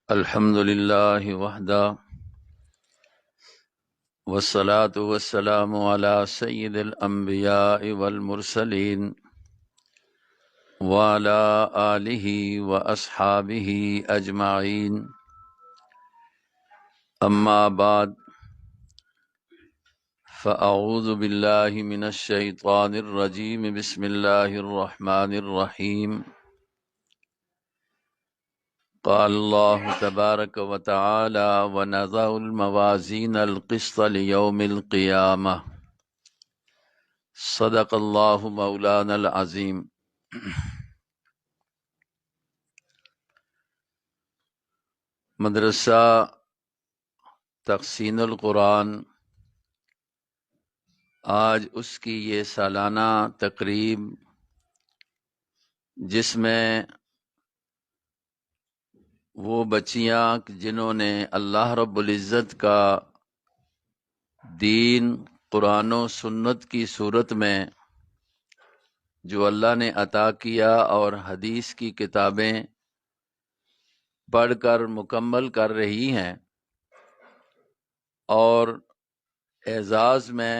الحمد لله وحده والصلاة والسلام على سيد الأنبياء والمرسلين وعلى آله وأصحابه أجمعين. أما بعد، فأعوذ بالله من الشيطان الرجيم. بسم الله الرحمن الرحيم. قال الله تبارك وتعالى: ونضع الموازين القسط ليوم القيامة. صدق اللہ مولانا العظیم. مدرسہ تحسین القرآن آج اس کی یہ سالانہ تقریب، جس میں وہ بچیاں جنہوں نے اللہ رب العزت کا دین قرآن و سنت کی صورت میں جو اللہ نے عطا کیا اور حدیث کی کتابیں پڑھ کر مکمل کر رہی ہیں، اور اعزاز میں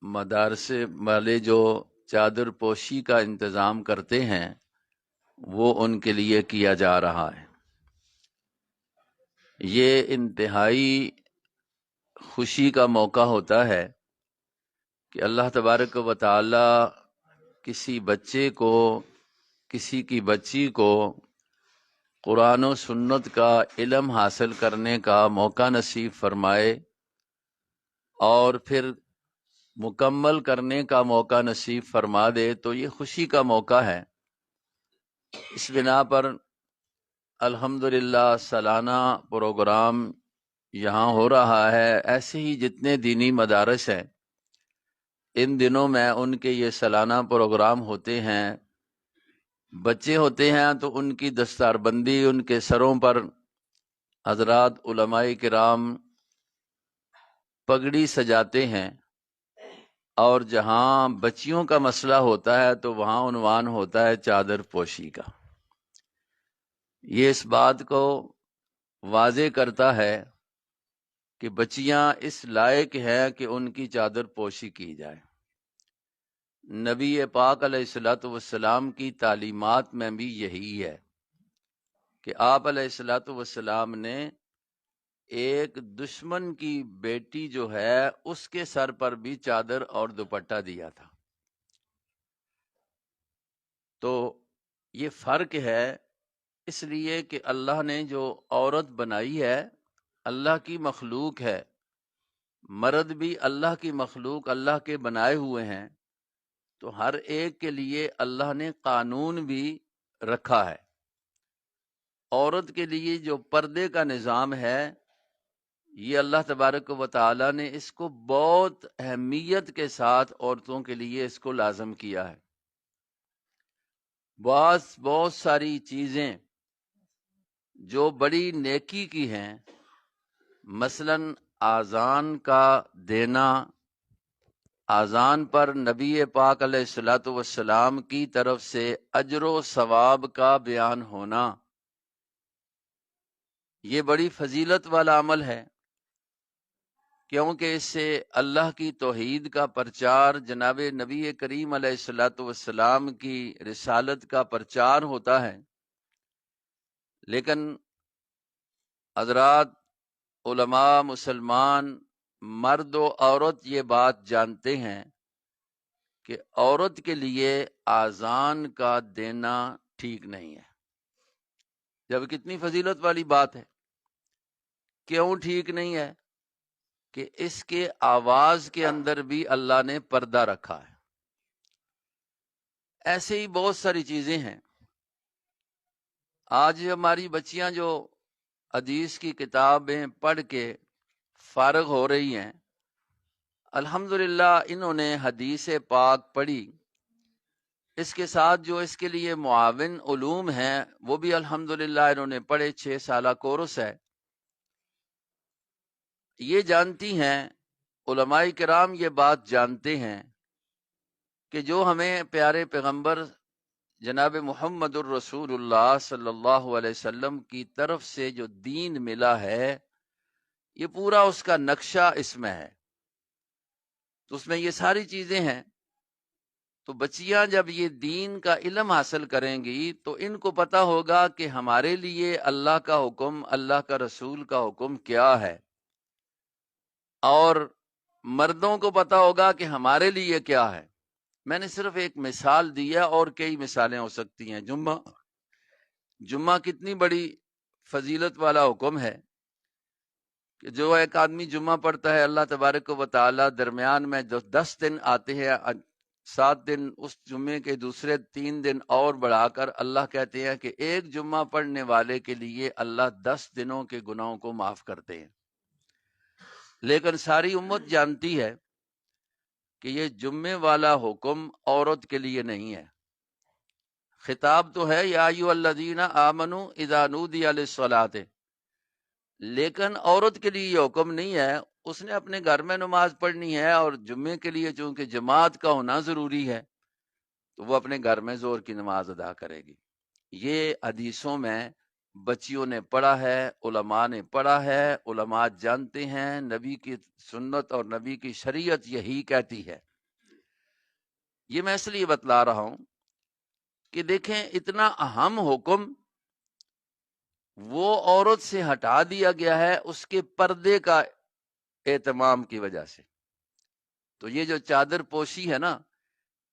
مدارس والے جو چادر پوشی کا انتظام کرتے ہیں وہ ان کے لیے کیا جا رہا ہے. یہ انتہائی خوشی کا موقع ہوتا ہے کہ اللہ تبارک و تعالی کسی بچے کو، کسی کی بچی کو قرآن و سنت کا علم حاصل کرنے کا موقع نصیب فرمائے اور پھر مکمل کرنے کا موقع نصیب فرما دے. تو یہ خوشی کا موقع ہے. اس بنا پر الحمدللہ سالانہ پروگرام یہاں ہو رہا ہے. ایسے ہی جتنے دینی مدارس ہیں ان دنوں میں ان کے یہ سالانہ پروگرام ہوتے ہیں. بچے ہوتے ہیں تو ان کی دستار بندی، ان کے سروں پر حضرات علماء کرام پگڑی سجاتے ہیں، اور جہاں بچیوں کا مسئلہ ہوتا ہے تو وہاں عنوان ہوتا ہے چادر پوشی کا. یہ اس بات کو واضح کرتا ہے کہ بچیاں اس لائق ہیں کہ ان کی چادر پوشی کی جائے. نبی پاک علیہ الصلوۃ والسلام کی تعلیمات میں بھی یہی ہے کہ آپ علیہ الصلوۃ والسلام نے ایک دشمن کی بیٹی جو ہے اس کے سر پر بھی چادر اور دوپٹہ دیا تھا. تو یہ فرق ہے، اس لیے کہ اللہ نے جو عورت بنائی ہے اللہ کی مخلوق ہے، مرد بھی اللہ کی مخلوق، اللہ کے بنائے ہوئے ہیں. تو ہر ایک کے لیے اللہ نے قانون بھی رکھا ہے. عورت کے لیے جو پردے کا نظام ہے یہ اللہ تبارک و تعالی نے اس کو بہت اہمیت کے ساتھ عورتوں کے لیے اس کو لازم کیا ہے. بہت ساری چیزیں جو بڑی نیکی کی ہیں، مثلا آذان کا دینا، آذان پر نبی پاک علیہ الصلوۃ والسلام کی طرف سے اجر و ثواب کا بیان ہونا، یہ بڑی فضیلت والا عمل ہے، کیونکہ اس سے اللہ کی توحید کا پرچار، جناب نبی کریم علیہ الصلوۃ والسلام کی رسالت کا پرچار ہوتا ہے. لیکن حضرات علماء، مسلمان مرد و عورت یہ بات جانتے ہیں کہ عورت کے لیے آذان کا دینا ٹھیک نہیں ہے. جب کتنی فضیلت والی بات ہے. کیوں ٹھیک نہیں ہے؟ کہ اس کے آواز کے اندر بھی اللہ نے پردہ رکھا ہے. ایسے ہی بہت ساری چیزیں ہیں. آج ہماری بچیاں جو حدیث کی کتابیں پڑھ کے فارغ ہو رہی ہیں، الحمدللہ انہوں نے حدیث پاک پڑھی، اس کے ساتھ جو اس کے لیے معاون علوم ہیں وہ بھی الحمدللہ انہوں نے پڑھے. 6 سالہ کورس ہے. یہ جانتی ہیں، علماء کرام یہ بات جانتے ہیں کہ جو ہمیں پیارے پیغمبر جناب محمد الرسول اللہ صلی اللہ علیہ وسلم کی طرف سے جو دین ملا ہے، یہ پورا اس کا نقشہ اس میں ہے، تو اس میں یہ ساری چیزیں ہیں۔ تو بچیاں جب یہ دین کا علم حاصل کریں گی تو ان کو پتا ہوگا کہ ہمارے لیے اللہ کا حکم، اللہ کا رسول کا حکم کیا ہے، اور مردوں کو پتا ہوگا کہ ہمارے لیے کیا ہے۔ میں نے صرف ایک مثال دی ہے، اور کئی مثالیں ہو سکتی ہیں۔ جمعہ کتنی بڑی فضیلت والا حکم ہے کہ جو ایک آدمی جمعہ پڑھتا ہے، اللہ تبارک و تعالی درمیان میں جو 10 دن آتے ہیں، 7 دن اس جمعے کے دوسرے 3 دن اور بڑھا کر اللہ کہتے ہیں کہ ایک جمعہ پڑھنے والے کے لیے اللہ 10 دنوں کے گناہوں کو معاف کرتے ہیں۔ لیکن ساری امت جانتی ہے کہ یہ جمعے والا حکم عورت کے لیے نہیں ہے۔ خطاب تو ہے یا ایھا الذین آمنوا اذا نودی للصلاۃ، لیکن عورت کے لیے یہ حکم نہیں ہے۔ اس نے اپنے گھر میں نماز پڑھنی ہے، اور جمعے کے لیے چونکہ جماعت کا ہونا ضروری ہے تو وہ اپنے گھر میں ظہر کی نماز ادا کرے گی۔ یہ حدیثوں میں بچیوں نے پڑھا ہے، علماء نے پڑھا ہے، علماء جانتے ہیں نبی کی سنت اور نبی کی شریعت یہی کہتی ہے۔ یہ میں اس لیے بتلا رہا ہوں کہ دیکھیں اتنا اہم حکم وہ عورت سے ہٹا دیا گیا ہے اس کے پردے کا اہتمام کی وجہ سے۔ تو یہ جو چادر پوشی ہے نا،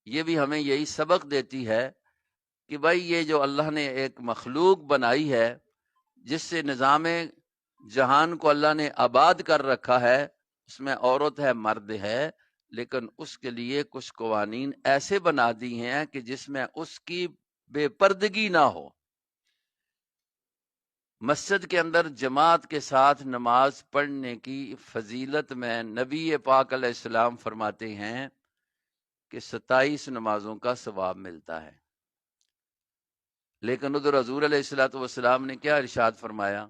یہ بھی ہمیں یہی سبق دیتی ہے کہ بھائی یہ جو اللہ نے ایک مخلوق بنائی ہے، جس سے نظام جہان کو اللہ نے آباد کر رکھا ہے، اس میں عورت ہے مرد ہے، لیکن اس کے لیے کچھ قوانین ایسے بنا دی ہیں کہ جس میں اس کی بے پردگی نہ ہو۔ مسجد کے اندر جماعت کے ساتھ نماز پڑھنے کی فضیلت میں نبی پاک علیہ السلام فرماتے ہیں کہ 27 نمازوں کا ثواب ملتا ہے۔ لیکن ادھر حضور علیہ الصلوۃ والسلام نے کیا ارشاد فرمایا؟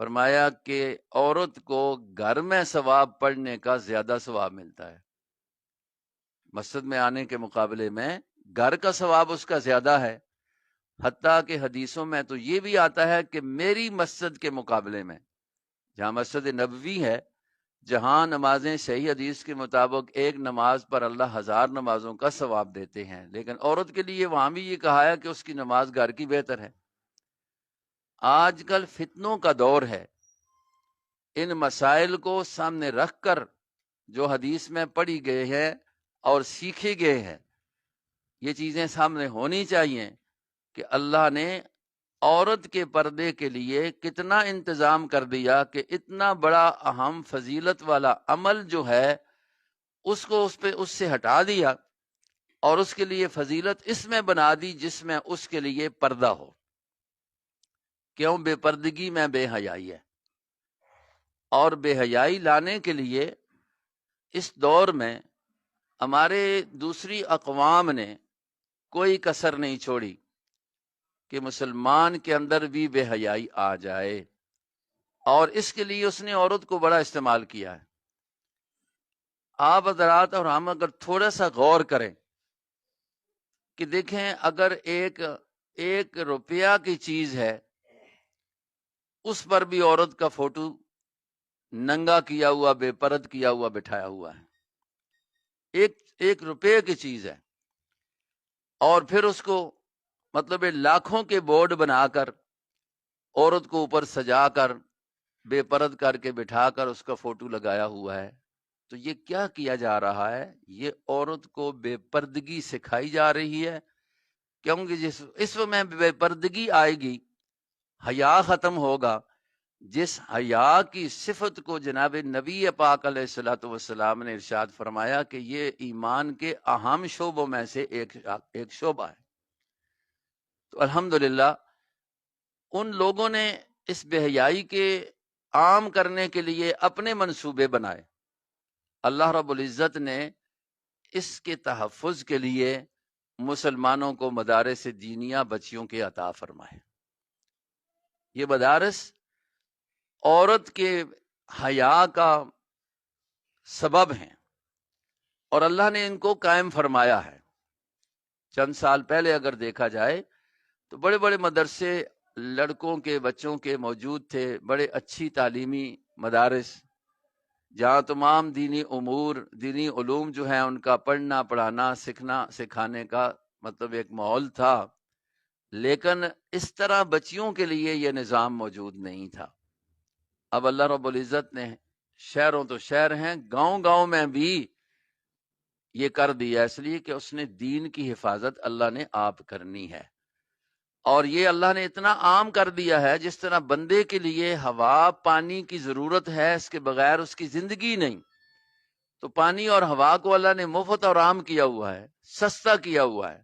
فرمایا کہ عورت کو گھر میں ثواب پڑھنے کا زیادہ ثواب ملتا ہے۔ مسجد میں آنے کے مقابلے میں گھر کا ثواب اس کا زیادہ ہے۔ حتیٰ کہ حدیثوں میں تو یہ بھی آتا ہے کہ میری مسجد کے مقابلے میں، جہاں مسجد نبوی ہے، جہاں نمازیں صحیح حدیث کے مطابق ایک نماز پر اللہ 1000 نمازوں کا ثواب دیتے ہیں، لیکن عورت کے لیے وہاں بھی یہ کہا ہے کہ اس کی نماز گھر کی بہتر ہے۔ آج کل فتنوں کا دور ہے، ان مسائل کو سامنے رکھ کر جو حدیث میں پڑھی گئے ہیں اور سیکھے گئے ہیں، یہ چیزیں سامنے ہونی چاہیے کہ اللہ نے عورت کے پردے کے لیے کتنا انتظام کر دیا کہ اتنا بڑا اہم فضیلت والا عمل جو ہے اس کو اس سے ہٹا دیا، اور اس کے لیے فضیلت اس میں بنا دی جس میں اس کے لیے پردہ ہو۔ کیوں؟ بے پردگی میں بے حیائی ہے، اور بے حیائی لانے کے لیے اس دور میں ہمارے دوسری اقوام نے کوئی کسر نہیں چھوڑی کہ مسلمان کے اندر بھی بے حیائی آ جائے، اور اس کے لیے اس نے عورت کو بڑا استعمال کیا ہے۔ آپ حضرات اور ہم اگر تھوڑا سا غور کریں کہ دیکھیں، اگر ایک روپیہ کی چیز ہے، اس پر بھی عورت کا فوٹو ننگا کیا ہوا، بے پرد کیا ہوا بٹھایا ہوا ہے۔ ایک روپے کی چیز ہے، اور پھر اس کو مطلب لاکھوں کے بورڈ بنا کر عورت کو اوپر سجا کر بے پرد کر کے بٹھا کر اس کا فوٹو لگایا ہوا ہے۔ تو یہ کیا کیا جا رہا ہے؟ یہ عورت کو بے پردگی سکھائی جا رہی ہے، کیونکہ اس میں بے پردگی آئے گی، حیا ختم ہوگا۔ جس حیا کی صفت کو جناب نبی پاک علیہ الصلوۃ والسلام نے ارشاد فرمایا کہ یہ ایمان کے اہم شعبوں میں سے ایک شعبہ ہے، تو الحمدللہ ان لوگوں نے اس بے حیائی کے عام کرنے کے لیے اپنے منصوبے بنائے۔ اللہ رب العزت نے اس کے تحفظ کے لیے مسلمانوں کو مدارس دینیہ بچیوں کے عطا فرمائے۔ یہ مدارس عورت کے حیا کا سبب ہیں، اور اللہ نے ان کو قائم فرمایا ہے۔ چند سال پہلے اگر دیکھا جائے تو بڑے بڑے مدرسے لڑکوں کے بچوں کے موجود تھے، بڑے اچھی تعلیمی مدارس جہاں تمام دینی امور دینی علوم جو ہیں ان کا پڑھنا پڑھانا سیکھنا سکھانے کا مطلب ایک ماحول تھا، لیکن اس طرح بچیوں کے لیے یہ نظام موجود نہیں تھا۔ اب اللہ رب العزت نے شہروں تو شہر ہیں، گاؤں گاؤں میں بھی یہ کر دیا، اس لیے کہ اس نے دین کی حفاظت اللہ نے آپ کرنی ہے۔ اور یہ اللہ نے اتنا عام کر دیا ہے، جس طرح بندے کے لیے ہوا پانی کی ضرورت ہے، اس کے بغیر اس کی زندگی نہیں، تو پانی اور ہوا کو اللہ نے مفت اور عام کیا ہوا ہے، سستا کیا ہوا ہے۔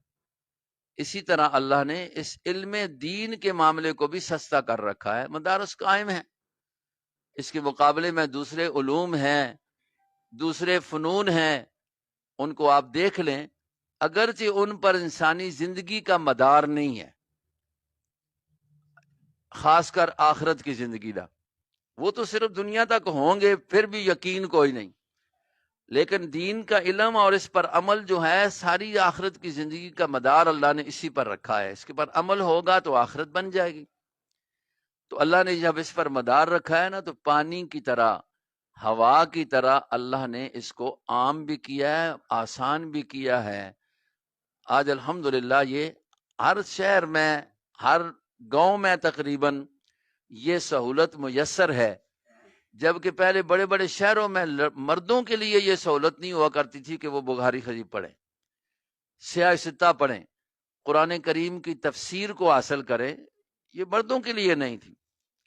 اسی طرح اللہ نے اس علم دین کے معاملے کو بھی سستا کر رکھا ہے، مدارس قائم ہیں، اس کے مقابلے میں دوسرے علوم ہیں، دوسرے فنون ہیں، ان کو آپ دیکھ لیں، اگرچہ ان پر انسانی زندگی کا مدار نہیں ہے، خاص کر آخرت کی زندگی دا، وہ تو صرف دنیا تک ہوں گے، پھر بھی یقین کوئی نہیں، لیکن دین کا علم اور اس پر عمل جو ہے، ساری آخرت کی زندگی کا مدار اللہ نے اسی پر رکھا ہے، اس کے پر عمل ہوگا تو آخرت بن جائے گی۔ تو اللہ نے جب اس پر مدار رکھا ہے نا، تو پانی کی طرح ہوا کی طرح اللہ نے اس کو عام بھی کیا ہے، آسان بھی کیا ہے۔ آج الحمدللہ یہ ہر شہر میں، ہر گاؤں میں تقریباً یہ سہولت میسر ہے، جبکہ پہلے بڑے بڑے شہروں میں مردوں کے لیے یہ سہولت نہیں ہوا کرتی تھی کہ وہ بخاری شریف پڑھیں، سیاہ ستہ پڑھیں، قرآن کریم کی تفسیر کو حاصل کریں، یہ مردوں کے لیے نہیں تھی۔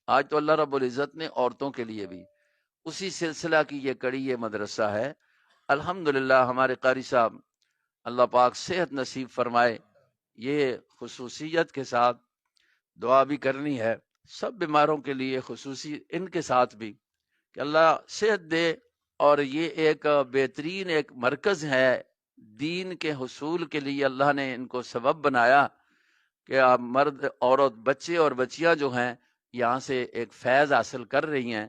آج تو اللہ رب العزت نے عورتوں کے لیے بھی اسی سلسلہ کی یہ کڑی یہ مدرسہ ہے۔ الحمدللہ ہمارے قاری صاحب اللہ پاک صحت نصیب فرمائے، یہ خصوصیت کے ساتھ دعا بھی کرنی ہے سب بیماروں کے لیے، خصوصی ان کے ساتھ بھی کہ اللہ صحت دے، اور یہ ایک بہترین ایک مرکز ہے دین کے حصول کے لیے، اللہ نے ان کو سبب بنایا کہ آپ مرد عورت بچے اور بچیاں جو ہیں یہاں سے ایک فیض حاصل کر رہی ہیں،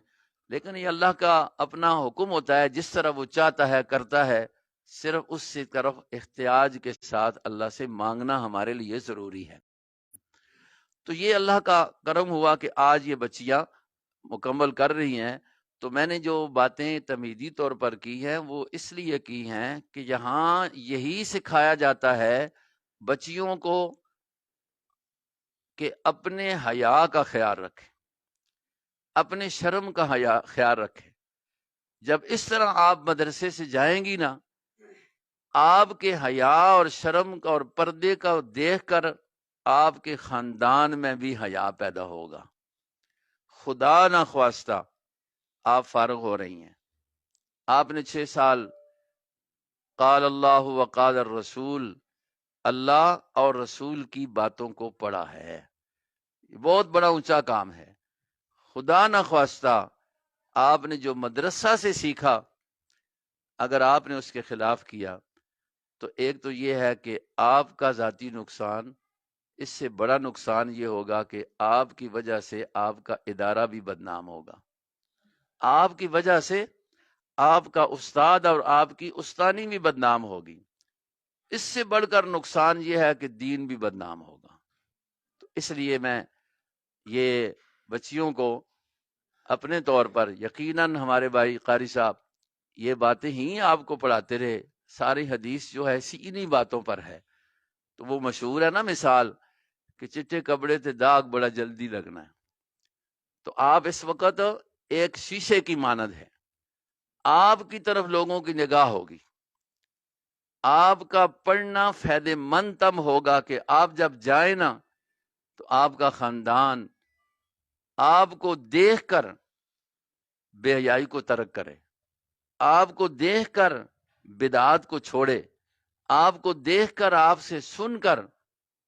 لیکن یہ اللہ کا اپنا حکم ہوتا ہے، جس طرح وہ چاہتا ہے کرتا ہے، صرف اس سے طرف احتیاج کے ساتھ اللہ سے مانگنا ہمارے لیے ضروری ہے۔ تو یہ اللہ کا کرم ہوا کہ آج یہ بچیاں مکمل کر رہی ہیں۔ تو میں نے جو باتیں تمہیدی طور پر کی ہیں وہ اس لیے کی ہیں کہ یہاں یہی سکھایا جاتا ہے بچیوں کو کہ اپنے حیا کا خیال رکھیں، اپنے شرم کا خیال رکھیں۔ جب اس طرح آپ مدرسے سے جائیں گی نا، آپ کے حیا اور شرم کا اور پردے کا دیکھ کر آپ کے خاندان میں بھی حیا پیدا ہوگا۔ خدا نہ خواستہ آپ فارغ ہو رہی ہیں، آپ نے 6 سال قال اللہ وقال الرسول، اللہ اور رسول کی باتوں کو پڑھا ہے، یہ بہت بڑا اونچا کام ہے۔ خدا نہ خواستہ آپ نے جو مدرسہ سے سیکھا، اگر آپ نے اس کے خلاف کیا تو ایک تو یہ ہے کہ آپ کا ذاتی نقصان، اس سے بڑا نقصان یہ ہوگا کہ آپ کی وجہ سے آپ کا ادارہ بھی بدنام ہوگا، آپ کی وجہ سے آپ کا استاد اور آپ کی استانی بھی بدنام ہوگی، اس سے بڑھ کر نقصان یہ ہے کہ دین بھی بدنام ہوگا۔ تو اس لیے میں یہ بچیوں کو اپنے طور پر، یقیناً ہمارے بھائی قاری صاحب یہ باتیں ہی آپ کو پڑھاتے رہے، ساری حدیث جو ہے انہی باتوں پر ہے۔ تو وہ مشہور ہے نا مثال کہ چٹے کپڑے تے داغ بڑا جلدی لگنا ہے، تو آپ اس وقت ایک شیشے کی مانند ہے، آپ کی طرف لوگوں کی نگاہ ہوگی، آپ کا پڑھنا فائدہ مند تب ہوگا کہ آپ جب جائیں نا تو آپ کا خاندان آپ کو دیکھ کر بے حیائی کو ترک کرے، آپ کو دیکھ کر بدعات کو چھوڑے، آپ کو دیکھ کر، آپ سے سن کر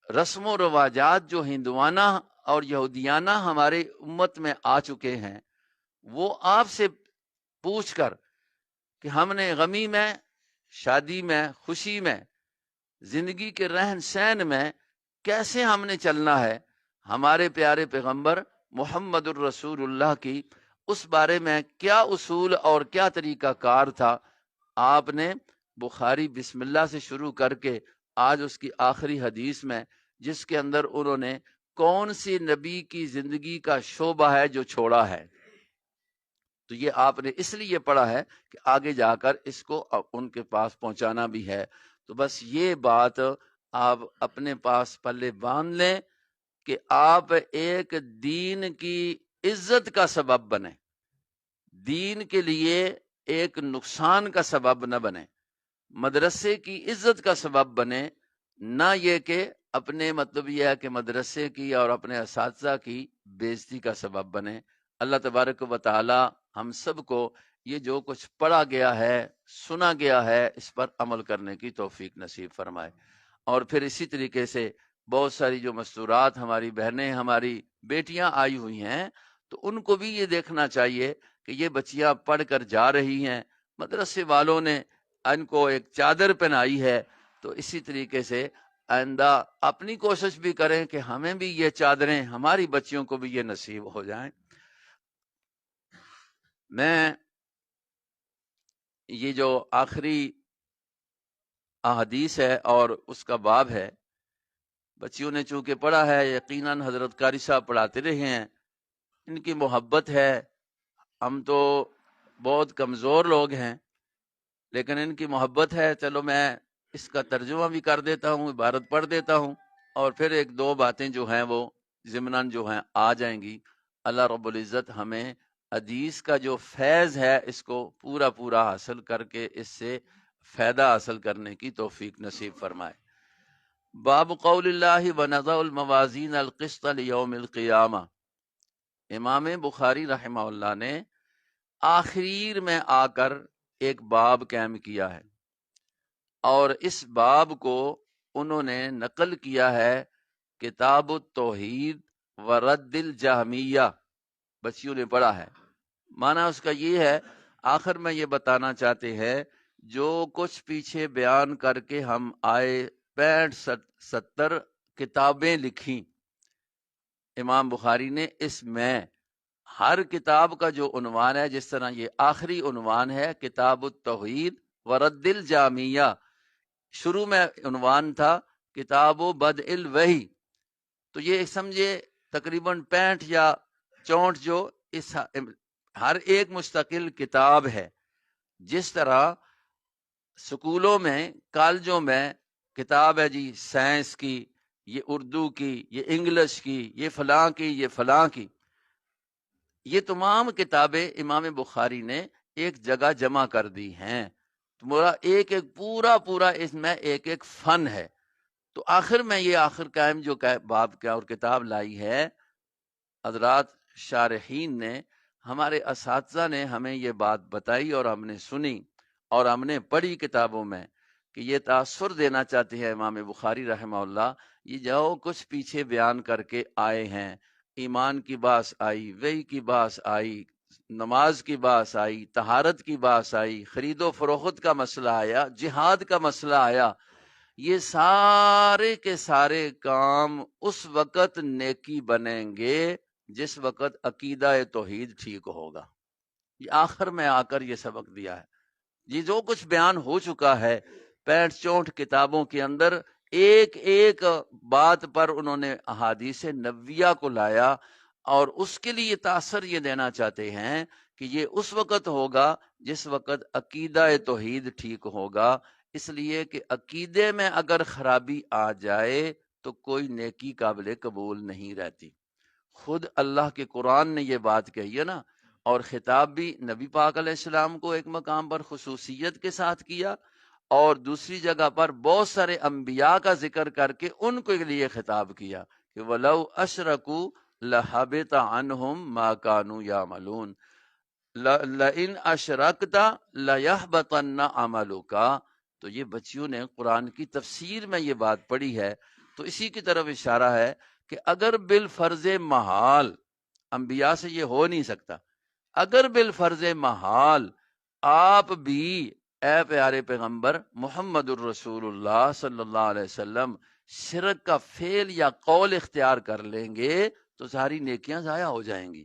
رسم و رواجات جو ہندوانہ اور یہودیانہ ہمارے امت میں آ چکے ہیں، وہ آپ سے پوچھ کر کہ ہم نے غمی میں، شادی میں، خوشی میں، زندگی کے رہن سہن میں کیسے ہم نے چلنا ہے، ہمارے پیارے پیغمبر محمد الرسول اللہ کی اس بارے میں کیا اصول اور کیا طریقہ کار تھا، آپ نے بخاری بسم اللہ سے شروع کر کے آج اس کی آخری حدیث میں، جس کے اندر انہوں نے کون سی نبی کی زندگی کا شعبہ ہے جو چھوڑا ہے، تو یہ آپ نے اس لیے پڑھا ہے کہ آگے جا کر اس کو ان کے پاس پہنچانا بھی ہے۔ تو بس یہ بات آپ اپنے پاس پلے باندھ لیں کہ آپ ایک دین کی عزت کا سبب بنیں، دین کے لیے ایک نقصان کا سبب نہ بنے، مدرسے کی عزت کا سبب بنے، نہ یہ کہ اپنے مطلب یہ ہے کہ مدرسے کی اور اپنے اساتذہ کی بےزتی کا سبب بنے۔ اللہ تبارک و تعالی ہم سب کو یہ جو کچھ پڑھا گیا ہے، سنا گیا ہے، اس پر عمل کرنے کی توفیق نصیب فرمائے۔ اور پھر اسی طریقے سے بہت ساری جو مستورات ہماری بہنیں، ہماری بیٹیاں آئی ہوئی ہیں، تو ان کو بھی یہ دیکھنا چاہیے کہ یہ بچیاں پڑھ کر جا رہی ہیں، مدرسے والوں نے ان کو ایک چادر پہنائی ہے، تو اسی طریقے سے آئندہ اپنی کوشش بھی کریں کہ ہمیں بھی یہ چادریں ہماری بچیوں کو بھی یہ نصیب ہو جائیں۔ میں یہ جو آخری احادیث ہے اور اس کا باب ہے، بچیوں نے چونکہ پڑھا ہے، یقیناً حضرت قاری صاحب پڑھاتے رہے ہیں، ان کی محبت ہے، ہم تو بہت کمزور لوگ ہیں لیکن ان کی محبت ہے، چلو میں اس کا ترجمہ بھی کر دیتا ہوں، عبارت پڑھ دیتا ہوں، اور پھر ایک دو باتیں جو ہیں وہ ضمناً جو ہیں آ جائیں گی۔ اللہ رب العزت ہمیں حدیث کا جو فیض ہے اس کو پورا پورا حاصل کر کے اس سے فائدہ حاصل کرنے کی توفیق نصیب فرمائے۔ باب قول اللہ ونضع الموازین القسط لیوم القیامہ، امام بخاری رحمہ اللہ نے آخریر میں آ کر ایک باب قائم کیا ہے، اور اس باب کو انہوں نے نقل کیا ہے کتاب التوحید و رد الجہمیہ، بچیوں نے پڑھا ہے۔ معنی اس کا یہ ہے، آخر میں یہ بتانا چاہتے ہیں جو کچھ پیچھے بیان کر کے ہم آئے 65-70 کتابیں لکھی امام بخاری نے، اس میں ہر کتاب کا جو عنوان ہے، جس طرح یہ آخری عنوان ہے کتاب التوحید و رد الجہمیہ، شروع میں عنوان تھا کتاب و بدء الوحی، تو یہ سمجھے تقریباً 65 یا 64 جو اس ہر ایک مستقل کتاب ہے۔ جس طرح سکولوں میں، کالجوں میں کتاب ہے جی سائنس کی، یہ اردو کی، یہ انگلش کی، یہ فلاں کی، یہ فلاں کی، یہ تمام کتابیں امام بخاری نے ایک جگہ جمع کر دی ہیں، تمہارا ایک ایک پورا اس میں ایک ایک فن ہے۔ تو آخر میں یہ آخر قائم جو باب کا اور کتاب لائی ہے، حضرات شارحین نے، ہمارے اساتذہ نے ہمیں یہ بات بتائی اور ہم نے سنی اور ہم نے پڑھی کتابوں میں کہ یہ تاثر دینا چاہتے ہیں امام بخاری رحمہ اللہ، یہ جو کچھ پیچھے بیان کر کے آئے ہیں، ایمان کی بات آئی، وحی کی بات آئی، نماز کی بات آئی، طہارت کی بات آئی، خرید و فروخت کا مسئلہ آیا، جہاد کا مسئلہ آیا، یہ سارے کے سارے کام اس وقت نیکی بنیں گے جس وقت عقیدہ توحید ٹھیک ہوگا۔ یہ آخر میں آ کر یہ سبق دیا ہے، یہ جو کچھ بیان ہو چکا ہے 65-64 کتابوں کے اندر، ایک ایک بات پر انہوں نے احادیث نبویہ کو لایا، اور اس کے لیے تاثر یہ دینا چاہتے ہیں کہ یہ اس وقت ہوگا جس وقت عقیدہ توحید ٹھیک ہوگا، اس لیے کہ عقیدے میں اگر خرابی آ جائے تو کوئی نیکی قابل قبول نہیں رہتی۔ خود اللہ کے قرآن نے یہ بات کہی ہے نا، اور خطاب بھی نبی پاک علیہ السلام کو ایک مقام پر خصوصیت کے ساتھ کیا، اور دوسری جگہ پر بہت سارے انبیاء کا ذکر کر کے ان کے لیے خطاب کیا کہ وَلَوْ أَشْرَكُوا لَحَبِطَ عَنْهُمْ مَا كَانُوا يَعْمَلُونَ لَإِنْ أَشْرَكْتَ لَيَحْبَطَنَّ عَمَلُكَ۔ تو یہ بچیوں نے قرآن کی تفسیر میں یہ بات پڑھی ہے، تو اسی کی طرف اشارہ ہے کہ اگر بالفرض محال، انبیاء سے یہ ہو نہیں سکتا، اگر بالفرض محال آپ بھی اے پیارے پیغمبر محمد الرسول اللہ صلی اللہ علیہ وسلم شرک کا فعل یا قول اختیار کر لیں گے تو ساری نیکیاں ضائع ہو جائیں گی۔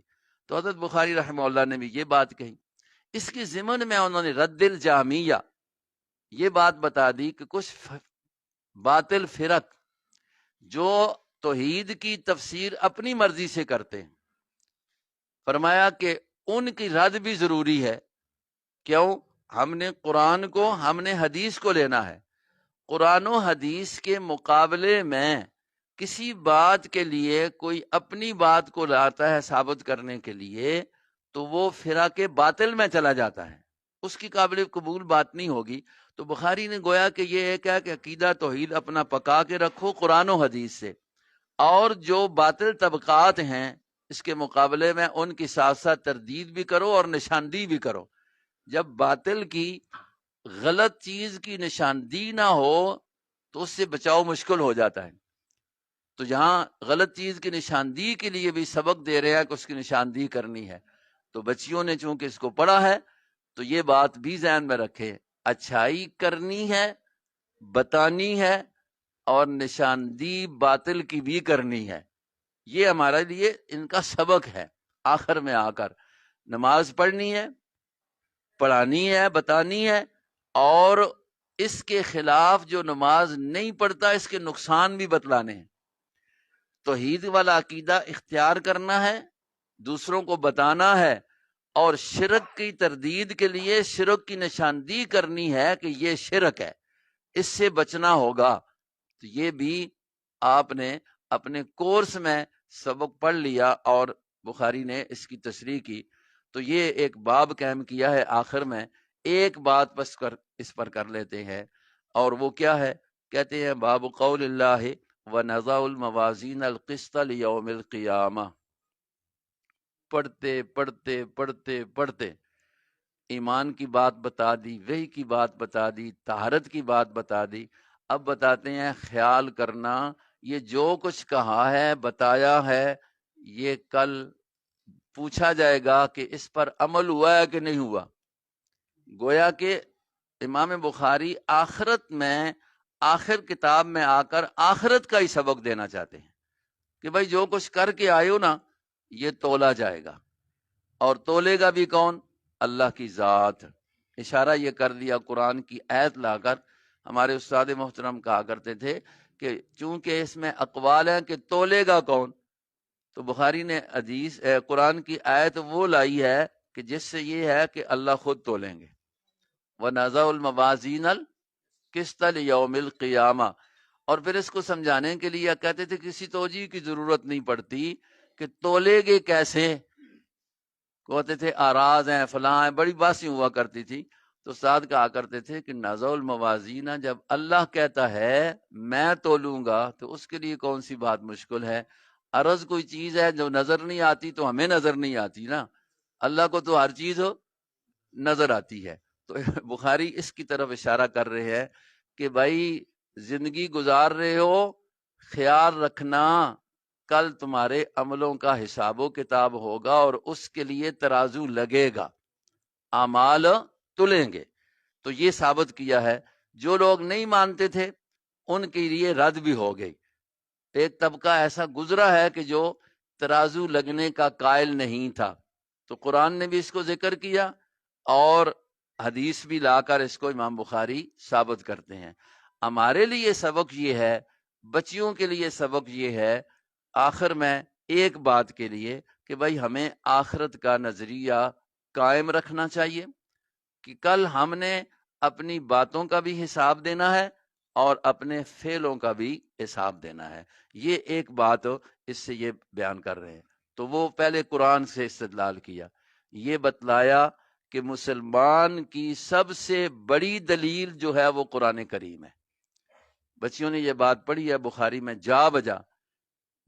تو حضرت بخاری رحمہ اللہ نے بھی یہ بات کہی، اس کی ضمن میں انہوں نے رد الجہمیہ یہ بات بتا دی کہ کچھ باطل فرق جو توحید کی تفسیر اپنی مرضی سے کرتے ہیں، فرمایا کہ ان کی رد بھی ضروری ہے۔ کیوں؟ ہم نے قرآن کو، ہم نے حدیث کو لینا ہے۔ قرآن و حدیث کے مقابلے میں کسی بات کے لیے کوئی اپنی بات کو لاتا ہے ثابت کرنے کے لیے، تو وہ فرق باطل میں چلا جاتا ہے، اس کی قابل قبول بات نہیں ہوگی۔ تو بخاری نے گویا کہ یہ ایک ہے کہ عقیدہ توحید اپنا پکا کے رکھو قرآن و حدیث سے، اور جو باطل طبقات ہیں اس کے مقابلے میں ان کی ساتھ ساتھ تردید بھی کرو اور نشاندہی بھی کرو۔ جب باطل کی، غلط چیز کی نشاندہی نہ ہو تو اس سے بچاؤ مشکل ہو جاتا ہے۔ تو جہاں غلط چیز کی نشاندہی کے لیے بھی سبق دے رہے ہیں کہ اس کی نشاندہی کرنی ہے، تو بچیوں نے چونکہ اس کو پڑھا ہے تو یہ بات بھی ذہن میں رکھے، اچھائی کرنی ہے، بتانی ہے، اور نشاندہی باطل کی بھی کرنی ہے۔ یہ ہمارے لیے ان کا سبق ہے۔ آخر میں آ کر نماز پڑھنی ہے، پڑھانی ہے، بتانی ہے، اور اس کے خلاف جو نماز نہیں پڑھتا اس کے نقصان بھی بتلانے ہیں۔ توحید والا عقیدہ اختیار کرنا ہے، دوسروں کو بتانا ہے، اور شرک کی تردید کے لیے شرک کی نشاندہی کرنی ہے کہ یہ شرک ہے، اس سے بچنا ہوگا۔ تو یہ بھی آپ نے اپنے کورس میں سبق پڑھ لیا اور بخاری نے اس کی تشریح کی۔ تو یہ ایک باب قائم کیا ہے۔ آخر میں ایک بات بس اس پر کر لیتے ہیں، اور وہ کیا ہے؟ کہتے ہیں باب قول اللہ وَنَضَعُ الْمَوَازِينَ الْقِسْطَ لِيَوْمِ الْقِيَامَةِ۔ پڑھتے پڑھتے پڑھتے پڑھتے ایمان کی بات بتا دی، وحی کی بات بتا دی، طہارت کی بات بتا دی۔ اب بتاتے ہیں خیال کرنا، یہ جو کچھ کہا ہے، بتایا ہے، یہ کل پوچھا جائے گا کہ اس پر عمل ہوا ہے کہ نہیں ہوا۔ گویا کہ امام بخاری آخرت میں، آخر کتاب میں آ کر آخرت کا ہی سبق دینا چاہتے ہیں کہ بھائی جو کچھ کر کے آئے ہو نا، یہ تولا جائے گا، اور تولے گا بھی کون؟ اللہ کی ذات۔ اشارہ یہ کر دیا قرآن کی آیت لا کر۔ ہمارے استاد محترم کہا کرتے تھے کہ چونکہ اس میں اقوال ہیں کہ تولے گا کون، تو بخاری نے حدیث قرآن کی آیت وہ لائی ہے کہ جس سے یہ ہے کہ اللہ خود تولیں گے۔ وَنَضَعُ الْمَوَازِينَ الْقِسْطَ لِيَوْمِ الْقِيَامَةِ۔ اور پھر اس کو سمجھانے کے لیے کہتے تھے کسی توجیہ کی ضرورت نہیں پڑتی کہ تولے گے کیسے، کہتے تھے آراز ہیں، فلاں ہیں، بڑی باتیں ہوا کرتی تھی۔ تو استاد کہا کرتے تھے کہ نَضَعُ الْمَوَازِينَ، جب اللہ کہتا ہے میں تولوں گا تو اس کے لیے کون سی بات مشکل ہے؟ عرض کوئی چیز ہے جو نظر نہیں آتی تو ہمیں نظر نہیں آتی نا، اللہ کو تو ہر چیز نظر آتی ہے۔ تو بخاری اس کی طرف اشارہ کر رہے ہیں کہ بھائی زندگی گزار رہے ہو، خیال رکھنا کل تمہارے عملوں کا حساب و کتاب ہوگا اور اس کے لیے ترازو لگے گا، اعمال تلیں گے۔ تو یہ ثابت کیا ہے۔ جو لوگ نہیں مانتے تھے ان کے لیے رد بھی ہو گئی۔ ایک طبقہ ایسا گزرا ہے کہ جو ترازو لگنے کا قائل نہیں تھا، تو قرآن نے بھی اس کو ذکر کیا اور حدیث بھی لا کر اس کو امام بخاری ثابت کرتے ہیں۔ ہمارے لیے سبق یہ ہے، بچیوں کے لیے سبق یہ ہے، آخر میں ایک بات کے لیے کہ بھائی ہمیں آخرت کا نظریہ قائم رکھنا چاہیے کہ کل ہم نے اپنی باتوں کا بھی حساب دینا ہے اور اپنے فعلوں کا بھی حساب دینا ہے۔ یہ ایک بات اس سے یہ بیان کر رہے ہیں۔ تو وہ پہلے قرآن سے استدلال کیا، یہ بتلایا کہ مسلمان کی سب سے بڑی دلیل جو ہے وہ قرآن کریم ہے۔ بچیوں نے یہ بات پڑھی ہے بخاری میں جا بجا،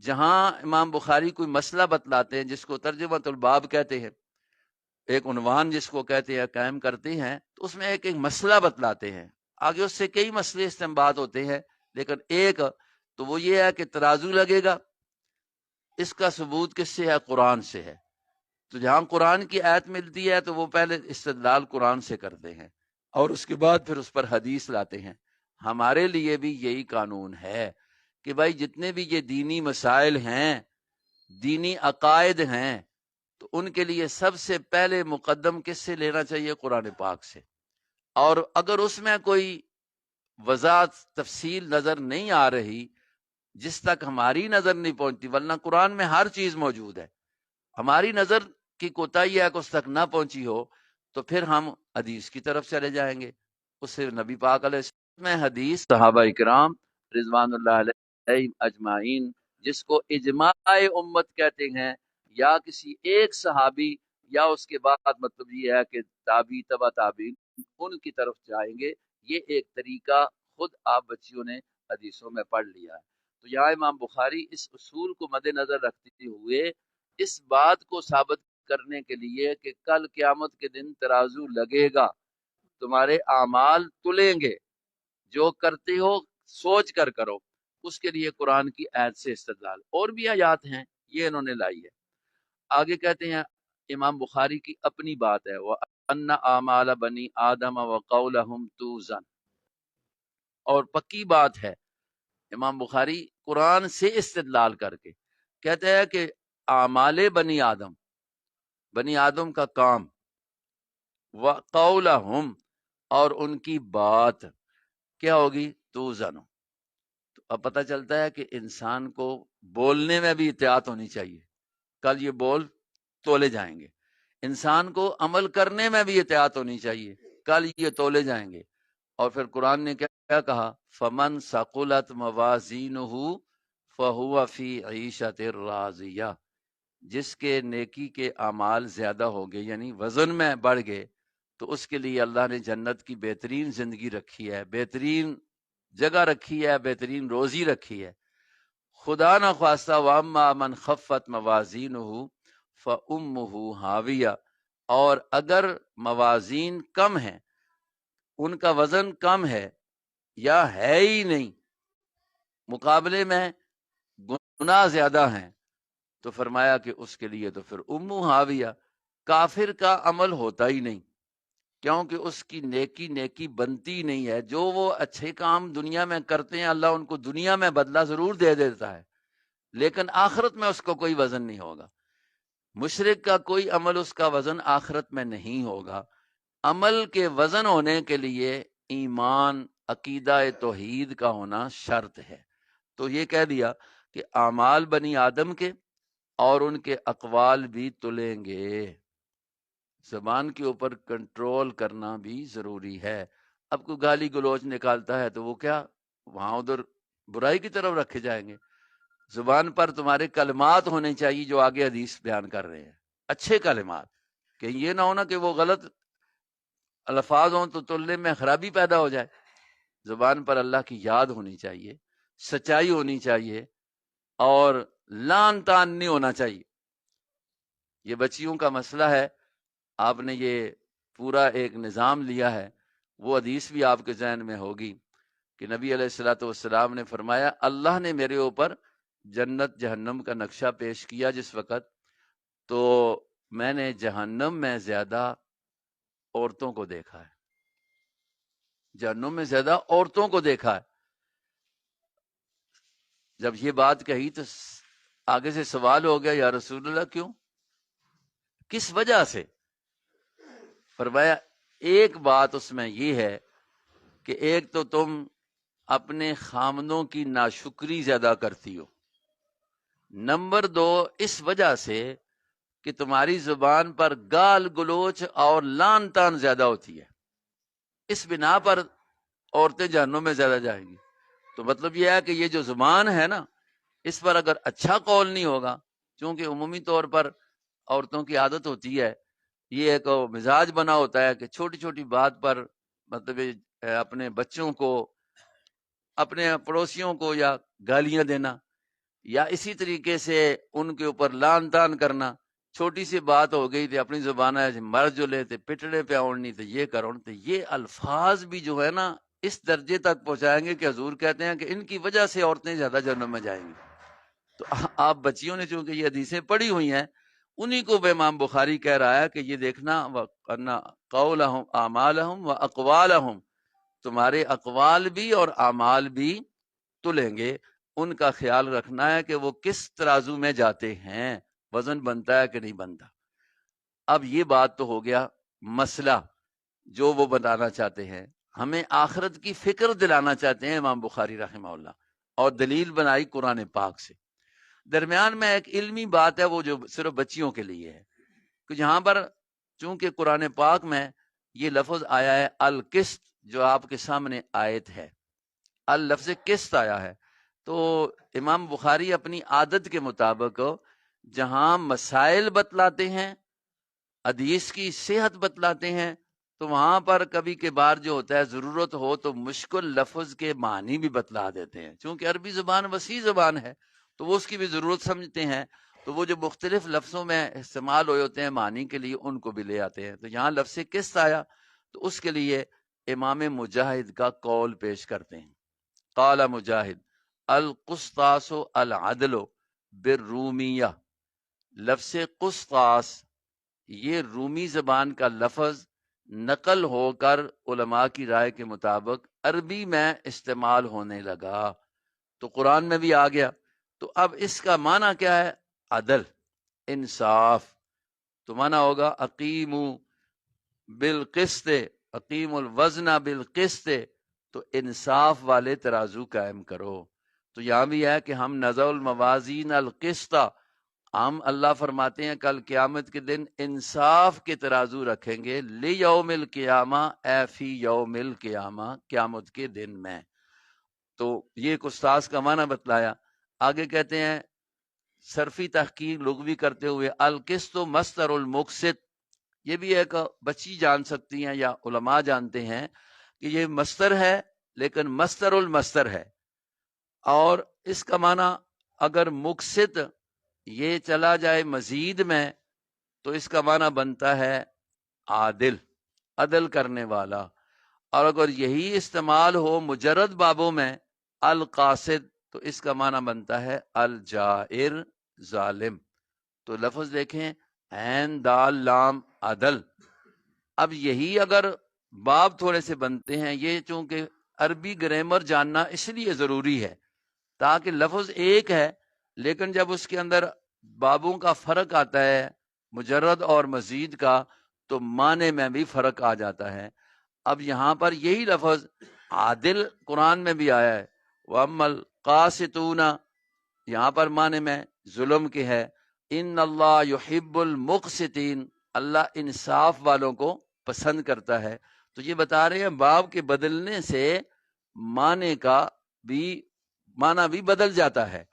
جہاں امام بخاری کوئی مسئلہ بتلاتے ہیں جس کو ترجمۃ الباب کہتے ہیں، ایک عنوان جس کو کہتے ہیں قائم کرتے ہیں، تو اس میں ایک مسئلہ بتلاتے ہیں، آگے اس سے کئی مسئلے استنباط ہوتے ہیں، لیکن ایک تو وہ یہ ہے کہ ترازو لگے گا۔ اس کا ثبوت کس سے ہے؟ قرآن سے ہے۔ تو جہاں قرآن کی آیت ملتی ہے تو وہ پہلے استدلال قرآن سے کرتے ہیں اور اس کے بعد پھر اس پر حدیث لاتے ہیں۔ ہمارے لیے بھی یہی قانون ہے کہ بھائی جتنے بھی یہ دینی مسائل ہیں، دینی عقائد ہیں، تو ان کے لیے سب سے پہلے مقدم کس سے لینا چاہیے؟ قرآن پاک سے۔ اور اگر اس میں کوئی وضاحت تفصیل نظر نہیں آ رہی، جس تک ہماری نظر نہیں پہنچتی، ورنہ قرآن میں ہر چیز موجود ہے، ہماری نظر کی کوتاہی ہے کہ اس تک نہ پہنچی ہو تو پھر ہم حدیث کی طرف چلے جائیں گے۔ اس سے نبی پاک علیہ السلام میں حدیث صحابہ اکرام رضوان اللہ علیہ اجمعین، جس کو اجماع امت کہتے ہیں، یا کسی ایک صحابی یا اس کے بعد مطلب یہ ہے کہ تابعی تبع تابعین ان کی طرف جائیں گے، یہ ایک طریقہ خود آپ بچیوں نے حدیثوں میں پڑھ لیا ہے۔ تو یہاں امام بخاری اس اصول کو مد نظر رکھتے ہوئے اس بات کو ثابت کرنے کے لیے کہ کل قیامت کے دن ترازو لگے گا، تمہارے اعمال تلیں گے، جو کرتے ہو سوچ کر کرو، اس کے لیے قرآن کی آیت سے استدلال، اور بھی آیات ہیں یہ انہوں نے لائی ہے۔ آگے کہتے ہیں امام بخاری کی اپنی بات ہے، وَأَنَّ أَعْمَالَ بَنِي آدَمَ وَقَوْلَهُمْ تُوزَنُ، اور پکی بات ہے، امام بخاری قرآن سے استدلال کر کے کہتے ہیں کہ اعمال بنی آدم کا کام، وَقَوْلَهُمْ، اور ان کی بات کیا ہوگی، توزن۔ تو اب پتہ چلتا ہے کہ انسان کو بولنے میں بھی احتیاط ہونی چاہیے، کل یہ بول تولے جائیں گے۔ انسان کو عمل کرنے میں بھی احتیاط ہونی چاہیے، کل یہ تولے جائیں گے۔ اور پھر قرآن نے کیا کہا، فمن ثقلت موازینہ فہو فی عیشۃ راضیہ، جس کے نیکی کے اعمال زیادہ ہو گئے یعنی وزن میں بڑھ گئے، تو اس کے لیے اللہ نے جنت کی بہترین زندگی رکھی ہے، بہترین جگہ رکھی ہے، بہترین روزی رکھی ہے۔ خدا نہ خواستہ واما من خفت موازینہ فامہ ہاویہ، اور اگر موازین کم ہیں، ان کا وزن کم ہے یا ہے ہی نہیں، مقابلے میں گناہ زیادہ ہیں، تو فرمایا کہ اس کے لیے تو پھر امو ہاویہ، کافر کا عمل ہوتا ہی نہیں، کیونکہ اس کی نیکی بنتی نہیں ہے۔ جو وہ اچھے کام دنیا میں کرتے ہیں اللہ ان کو دنیا میں بدلہ ضرور دے دیتا ہے، لیکن آخرت میں اس کو کوئی وزن نہیں ہوگا۔ مشرک کا کوئی عمل اس کا وزن آخرت میں نہیں ہوگا۔ عمل کے وزن ہونے کے لیے ایمان، عقیدہ توحید کا ہونا شرط ہے۔ تو یہ کہہ دیا کہ اعمال بنی آدم کے اور ان کے اقوال بھی تلیں گے، زبان کے اوپر کنٹرول کرنا بھی ضروری ہے۔ اب کوئی گالی گلوچ نکالتا ہے تو وہ کیا وہاں ادھر برائی کی طرف رکھے جائیں گے؟ زبان پر تمہارے کلمات ہونے چاہیے جو آگے حدیث بیان کر رہے ہیں، اچھے کلمات، کہ یہ نہ ہونا کہ وہ غلط الفاظ ہوں تو تلنے میں خرابی پیدا ہو جائے۔ زبان پر اللہ کی یاد ہونی چاہیے، سچائی ہونی چاہیے، اور لان تان نہیں ہونا چاہیے۔ یہ بچیوں کا مسئلہ ہے، آپ نے یہ پورا ایک نظام لیا ہے، وہ حدیث بھی آپ کے ذہن میں ہوگی کہ نبی علیہ الصلوۃ والسلام نے فرمایا اللہ نے میرے اوپر جنت جہنم کا نقشہ پیش کیا جس وقت، تو میں نے جہنم میں زیادہ عورتوں کو دیکھا ہے، جہنم میں زیادہ عورتوں کو دیکھا ہے۔ جب یہ بات کہی تو آگے سے سوال ہو گیا، یا رسول اللہ کیوں، کس وجہ سے؟ فرمایا ایک بات اس میں یہ ہے کہ ایک تو تم اپنے خامنوں کی ناشکری زیادہ کرتی ہو، نمبر دو اس وجہ سے کہ تمہاری زبان پر گال گلوچ اور لان تان زیادہ ہوتی ہے، اس بنا پر عورتیں جہنم میں زیادہ جائیں گی۔ تو مطلب یہ ہے کہ یہ جو زبان ہے نا، اس پر اگر اچھا قول نہیں ہوگا، چونکہ عمومی طور پر عورتوں کی عادت ہوتی ہے، یہ ایک مزاج بنا ہوتا ہے کہ چھوٹی چھوٹی بات پر مطلب اپنے بچوں کو، اپنے پڑوسیوں کو یا گالیاں دینا، یا اسی طریقے سے ان کے اوپر لان تان کرنا۔ چھوٹی سی بات ہو گئی تھی اپنی زبان ہے مر جو لیتے پٹڑے پہ اوڑنی تھے، یہ کرو تو یہ الفاظ بھی جو ہے نا اس درجے تک پہنچائیں گے کہ حضور کہتے ہیں کہ ان کی وجہ سے عورتیں زیادہ جہنم میں جائیں گی۔ تو آپ بچیوں نے چونکہ یہ حدیثیں پڑھی ہوئی ہیں، انہی کو امام بخاری کہہ رہا ہے کہ یہ دیکھنا قولہم اعمالہم و اقوالہم، تمہارے اقوال بھی اور اعمال بھی تلیں گے، ان کا خیال رکھنا ہے کہ وہ کس ترازو میں جاتے ہیں، وزن بنتا ہے کہ نہیں بنتا۔ اب یہ بات تو ہو گیا مسئلہ جو وہ بتانا چاہتے ہیں۔ ہمیں آخرت کی فکر دلانا چاہتے ہیں امام بخاری رحمہ اللہ، اور دلیل بنائی قرآن پاک سے۔ درمیان میں ایک علمی بات ہے، وہ جو صرف بچیوں کے لیے ہے، کہ جہاں پر چونکہ قرآن پاک میں یہ لفظ آیا ہے القسط، جو آپ کے سامنے آیت ہے، اللفظ قسط آیا ہے، تو امام بخاری اپنی عادت کے مطابق جہاں مسائل بتلاتے ہیں، حدیث کی صحت بتلاتے ہیں، تو وہاں پر کبھی کبھار جو ہوتا ہے ضرورت ہو تو مشکل لفظ کے معنی بھی بتلا دیتے ہیں، چونکہ عربی زبان وسیع زبان ہے تو وہ اس کی بھی ضرورت سمجھتے ہیں، تو وہ جو مختلف لفظوں میں استعمال ہوئے ہوتے ہیں معنی کے لیے ان کو بھی لے آتے ہیں۔ تو یہاں لفظ قسط آیا تو اس کے لیے امام مجاہد کا قول پیش کرتے ہیں۔ قال مجاہد القسطاس العدل بالرومیہ، لفظ قسطاس یہ رومی زبان کا لفظ نقل ہو کر علماء کی رائے کے مطابق عربی میں استعمال ہونے لگا تو قرآن میں بھی آ گیا، تو اب اس کا معنی کیا ہے؟ عدل، انصاف، تو معنی ہوگا اقیموا بالقسط، اقیم الوزن بالقسط، تو انصاف والے ترازو قائم کرو۔ تو یہاں بھی ہے کہ ہم نضع الموازین القسط، ہم اللہ فرماتے ہیں کل قیامت کے دن انصاف کے ترازو رکھیں گے، لیوم القیامہ، اے فی یوم القیامہ، قیامت کے دن میں۔ تو یہ ایک استاذ کا معنی بتلایا۔ آگے کہتے ہیں صرفی تحقیق لغوی کرتے ہوئے القسط مصدر المقسط، یہ بھی ایک بچی جان سکتی ہیں یا علماء جانتے ہیں کہ یہ مصدر ہے لیکن مصدر المصدر ہے، اور اس کا معنی اگر مقسط یہ چلا جائے مزید میں تو اس کا معنی بنتا ہے عادل، عدل کرنے والا، اور اگر یہی استعمال ہو مجرد بابوں میں القاصد تو اس کا معنی بنتا ہے الجائر، ظالم۔ تو لفظ دیکھیں عین دال لام عدل۔ اب یہی اگر باب تھوڑے سے بنتے ہیں، یہ چونکہ عربی گرامر جاننا اس لیے ضروری ہے تاکہ لفظ ایک ہے لیکن جب اس کے اندر بابوں کا فرق آتا ہے مجرد اور مزید کا تو معنی میں بھی فرق آ جاتا ہے۔ اب یہاں پر یہی لفظ عادل قرآن میں بھی آیا ہے، وَأَمَّا الْقَاسِطُونَ، یہاں پر معنی میں ظلم کے ہے، ان اللہ یحب المقسطین، اللہ انصاف والوں کو پسند کرتا ہے۔ تو یہ بتا رہے ہیں باب کے بدلنے سے معنی بھی بدل جاتا ہے۔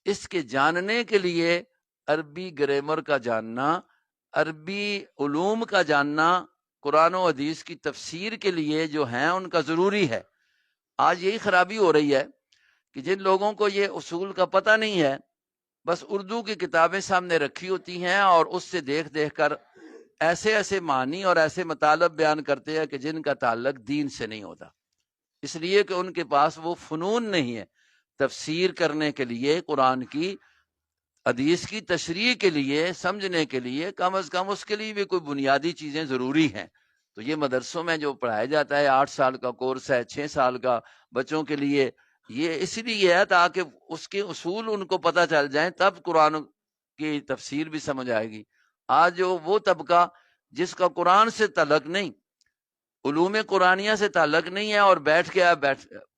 اس کے جاننے کے لیے عربی گرامر کا جاننا، عربی علوم کا جاننا، قرآن و حدیث کی تفسیر کے لیے جو ہیں ان کا ضروری ہے۔ آج یہی خرابی ہو رہی ہے کہ جن لوگوں کو یہ اصول کا پتہ نہیں ہے، بس اردو کی کتابیں سامنے رکھی ہوتی ہیں اور اس سے دیکھ دیکھ کر ایسے ایسے معنی اور ایسے مطالب بیان کرتے ہیں کہ جن کا تعلق دین سے نہیں ہوتا، اس لیے کہ ان کے پاس وہ فنون نہیں ہے تفسیر کرنے کے لیے، قرآن کی حدیث کی تشریح کے لیے، سمجھنے کے لیے کم از کم اس کے لیے بھی کوئی بنیادی چیزیں ضروری ہیں۔ تو یہ مدرسوں میں جو پڑھایا جاتا ہے 8 سال کا کورس ہے، 6 سال کا بچوں کے لیے، یہ اس لیے ہے تاکہ اس کے اصول ان کو پتہ چل جائیں، تب قرآن کی تفسیر بھی سمجھ آئے گی۔ آج جو وہ طبقہ جس کا قرآن سے تعلق نہیں، علوم قرآنیہ سے تعلق نہیں ہے، اور بیٹھ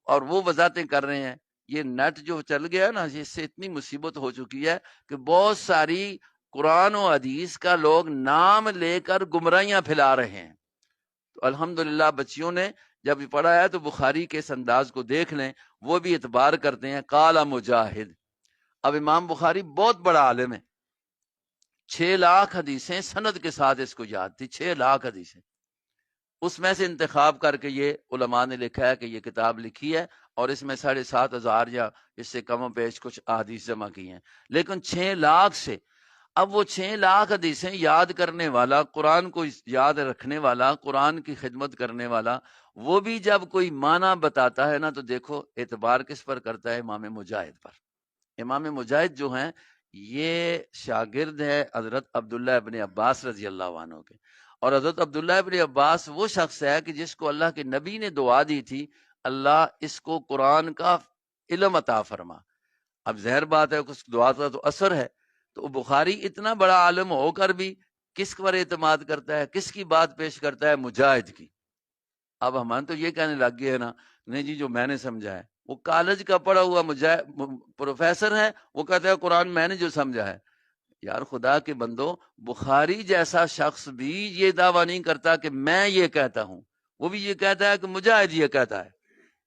اور وہ وضاحتیں کر رہے ہیں، یہ نیٹ جو چل گیا نا، اس سے اتنی مصیبت ہو چکی ہے کہ بہت ساری قرآن و حدیث کا لوگ نام لے کر گمراہیاں پھیلا رہے ہیں۔ تو الحمدللہ بچیوں نے جب پڑھا ہے تو بخاری کے اس انداز کو دیکھ لیں، وہ بھی اعتبار کرتے ہیں۔ قال مجاہد، اب امام بخاری بہت بڑا عالم ہے، 6 لاکھ حدیثیں سند کے ساتھ اس کو یاد تھی، 6 لاکھ حدیثیں، اس میں سے انتخاب کر کے یہ علماء نے لکھا ہے کہ یہ کتاب لکھی ہے، اور اس میں 7,500 یا اس سے کم و بیش کچھ احادیث جمع کی ہیں، لیکن 6 لاکھ سے، اب وہ 6 لاکھ حدیثیں یاد کرنے والا، قرآن کو یاد رکھنے والا، قرآن کی خدمت کرنے والا، وہ بھی جب کوئی معنی بتاتا ہے نا تو دیکھو اعتبار کس پر کرتا ہے؟ امام مجاہد پر۔ امام مجاہد جو ہیں یہ شاگرد ہے حضرت عبداللہ ابن عباس رضی اللہ عنہ کے، اور حضرت عبداللہ ابن عباس وہ شخص ہے کہ جس کو اللہ کے نبی نے دعا دی تھی، اللہ اس کو قرآن کا علم عطا فرما۔ اب ظاہر بات ہے اس دعا کا تو اثر ہے، تو بخاری اتنا بڑا عالم ہو کر بھی کس پر اعتماد کرتا ہے، کس کی بات پیش کرتا ہے؟ مجاہد کی۔ اب ہم تو یہ کہنے لگ گئے ہیں نا، نہیں جی جو میں نے سمجھا ہے، وہ کالج کا پڑھا ہوا پروفیسر ہے، وہ کہتا ہے قرآن میں نے جو سمجھا ہے۔ یار خدا کے بندو، بخاری جیسا شخص بھی یہ دعویٰ نہیں کرتا کہ میں یہ کہتا ہوں، وہ بھی یہ کہتا ہے کہ مجاہد یہ کہتا ہے،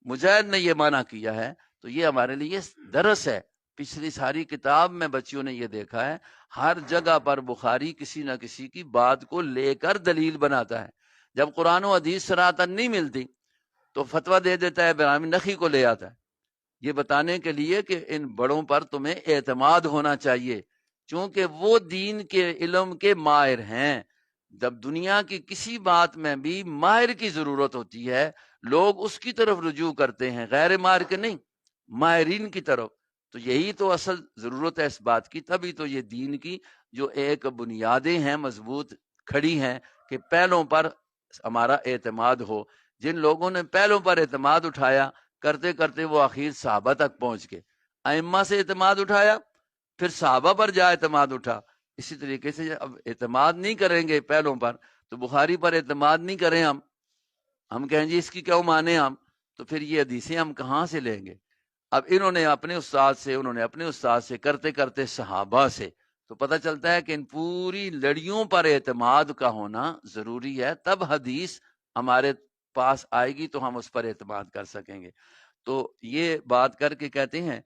مجاہد نے یہ معنی کیا ہے۔ تو یہ ہمارے لیے درس ہے۔ پچھلی ساری کتاب میں بچیوں نے یہ دیکھا ہے، ہر جگہ پر بخاری کسی نہ کسی کی بات کو لے کر دلیل بناتا ہے۔ جب قرآن و حدیث صراحتاً نہیں ملتی تو فتویٰ دے دیتا ہے، ابراہیم نخعی کو لے آتا ہے، یہ بتانے کے لیے کہ ان بڑوں پر تمہیں اعتماد ہونا چاہیے، چونکہ وہ دین کے علم کے ماہر ہیں۔ جب دنیا کی کسی بات میں بھی ماہر کی ضرورت ہوتی ہے، لوگ اس کی طرف رجوع کرتے ہیں، غیر ماہر کے نہیں، ماہرین کی طرف۔ تو یہی تو اصل ضرورت ہے اس بات کی، تبھی تو یہ دین کی جو ایک بنیادیں ہیں مضبوط کھڑی ہیں کہ پہلوں پر ہمارا اعتماد ہو۔ جن لوگوں نے پہلوں پر اعتماد اٹھایا، کرتے کرتے وہ آخر صحابہ تک پہنچ گئے۔ ائمہ سے اعتماد اٹھایا، پھر صحابہ پر جا اعتماد اٹھا۔ اسی طریقے سے اب اعتماد نہیں کریں گے پہلوں پر، تو بخاری پر اعتماد نہیں کریں ہم کہیں جی اس کی کیوں مانیں ہم، تو پھر یہ حدیثیں ہم کہاں سے لیں گے؟ اب انہوں نے اپنے استاد سے، انہوں نے اپنے استاد سے، کرتے کرتے صحابہ سے، تو پتہ چلتا ہے کہ ان پوری لڑیوں پر اعتماد کا ہونا ضروری ہے، تب حدیث ہمارے پاس آئے گی تو ہم اس پر اعتماد کر سکیں گے۔ تو یہ بات کر کے کہتے ہیں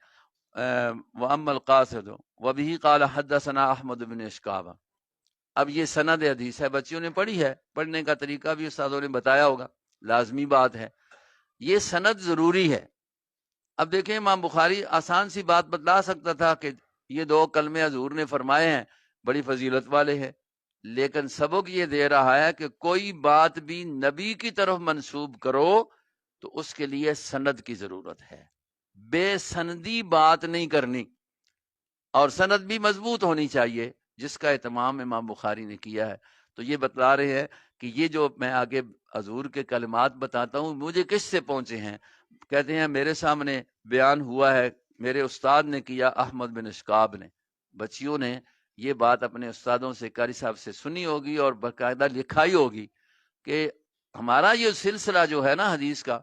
وَأَمَّا الْقَاصِدُ وَبِهِ قَالَ حَدَّثَنَا احمد بن اشکاب۔ اب یہ سند حدیث ہے، بچیوں نے پڑھی ہے، پڑھنے کا طریقہ بھی استادوں نے بتایا ہوگا، لازمی بات ہے، یہ سند ضروری ہے۔ اب دیکھیں امام بخاری آسان سی بات بتلا سکتا تھا کہ یہ 2 کلمے حضور نے فرمائے ہیں، بڑی فضیلت والے ہیں، لیکن سبق یہ دے رہا ہے کہ کوئی بات بھی نبی کی طرف منسوب کرو تو اس کے لیے سند کی ضرورت ہے، بے سندی بات نہیں کرنی، اور سند بھی مضبوط ہونی چاہیے، جس کا اہتمام امام بخاری نے کیا ہے۔ تو یہ بتلا رہے ہیں کہ یہ جو میں آگے حضور کے کلمات بتاتا ہوں مجھے کس سے پہنچے ہیں، کہتے ہیں میرے سامنے بیان ہوا ہے، میرے استاد نے کیا، احمد بن اشکاب نے۔ بچیوں نے یہ بات اپنے استادوں سے، قاری صاحب سے سنی ہوگی اور باقاعدہ لکھائی ہوگی کہ ہمارا یہ سلسلہ جو ہے نا حدیث کا،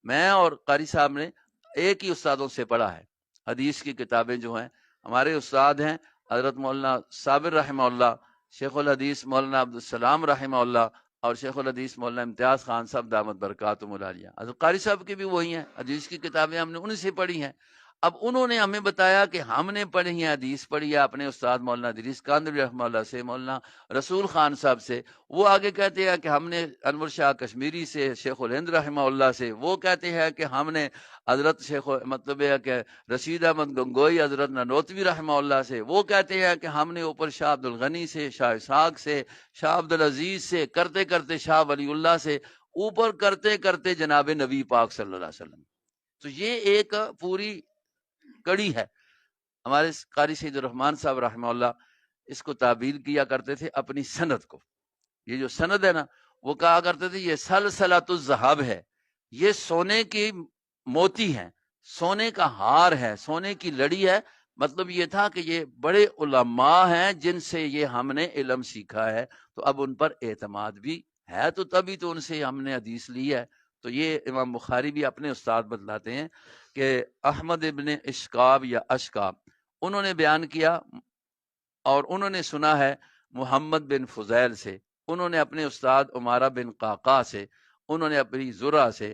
میں اور قاری صاحب نے ایک ہی استادوں سے پڑھا ہے۔ حدیث کی کتابیں جو ہیں، ہمارے استاد ہیں حضرت مولانا صابر رحمہ اللہ، شیخ الحدیث مولانا عبدالسلام رحمہ اللہ، اور شیخ الحدیث مولانا امتیاز خان صاحب دامت برکاتہم العالیہ۔ حضرت قاری صاحب کی بھی وہی ہیں، حدیث کی کتابیں ہم نے ان سے پڑھی ہیں۔ اب انہوں نے ہمیں بتایا کہ ہم نے پڑھی ہیں، حدیث پڑھی ہے اپنے استاد مولانا ادریس کاندھری رحمہ اللہ سے، مولانا رسول خان صاحب سے۔ وہ آگے کہتے ہیں کہ ہم نے انور شاہ کشمیری سے، شیخ الہند رحمہ اللہ سے۔ وہ کہتے ہیں کہ ہم نے حضرت شیخ مطلب ہے کہ رشید احمد گنگوئی حضرت نانوتوی رحمہ اللہ سے۔ وہ کہتے ہیں کہ ہم نے اوپر شاہ عبد الغنی سے، شاہ اسحاق سے، شاہ عبد العزیز سے، کرتے کرتے شاہ ولی اللہ سے، اوپر کرتے کرتے جناب نبی پاک صلی اللہ علیہ وسلم۔ تو یہ ایک پوری کڑی ہے۔ ہمارے قاری سید الرحمان صاحب رحمہ اللہ اس کو تعبیر کیا کرتے تھے اپنی سند کو، یہ جو سند ہے نا، وہ کہا کرتے تھے یہ سلسلۃ الذہب ہے، یہ سونے کی موتی ہے، سونے کا ہار ہے، سونے کی لڑی ہے۔ مطلب یہ تھا کہ یہ بڑے علماء ہیں جن سے یہ ہم نے علم سیکھا ہے، تو اب ان پر اعتماد بھی ہے، تو تبھی تو ان سے ہم نے حدیث لی ہے۔ تو یہ امام بخاری بھی اپنے استاد بتلاتے ہیں کہ احمد ابن اشکاب یا اشکاب انہوں نے بیان کیا، اور انہوں نے سنا ہے محمد بن فضیل سے، انہوں نے اپنے استاد عمارہ بن قعقاع سے، انہوں نے اپنی زرہ سے،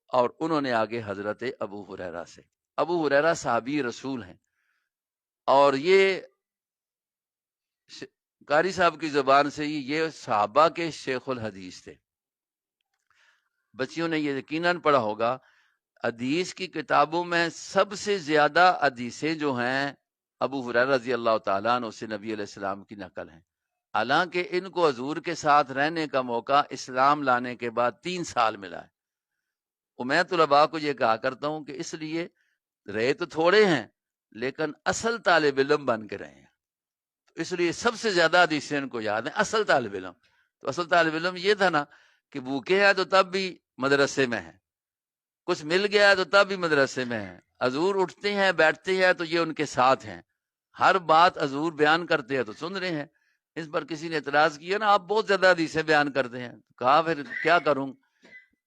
اور انہوں نے آگے حضرت ابو ہریرہ سے۔ ابو ہریرہ صحابی رسول ہیں، اور یہ قاری صاحب کی زبان سے ہی یہ صحابہ کے شیخ الحدیث تھے۔ بچیوں نے یہ یقیناً پڑھا ہوگا، حدیث کی کتابوں میں سب سے زیادہ حدیثیں جو ہیں ابو ہریرہ رضی اللہ تعالیٰ عنہ سے نبی علیہ السلام کی نقل ہیں، حالانکہ ان کو حضور کے ساتھ رہنے کا موقع اسلام لانے کے بعد 3 سال ملا ہے۔ میں طلباء کو یہ کہا کرتا ہوں کہ اس لیے رہے تو تھوڑے ہیں لیکن اصل طالب علم بن کے رہے ہیں، تو اس لیے سب سے زیادہ حدیثیں ان کو یاد ہیں، اصل طالب علم۔ تو اصل طالب علم یہ تھا نا کہ بھوکے ہیں تو تب بھی مدرسے میں ہیں، کچھ مل گیا تو تب بھی مدرسے میں ہیں، حضور اٹھتے ہیں بیٹھتے ہیں تو یہ ان کے ساتھ ہیں، ہر بات حضور بیان کرتے ہیں تو سن رہے ہیں۔ اس پر کسی نے اعتراض کیا نا آپ بہت زیادہ حدیثیں بیان کرتے ہیں، کہا پھر کیا کروں،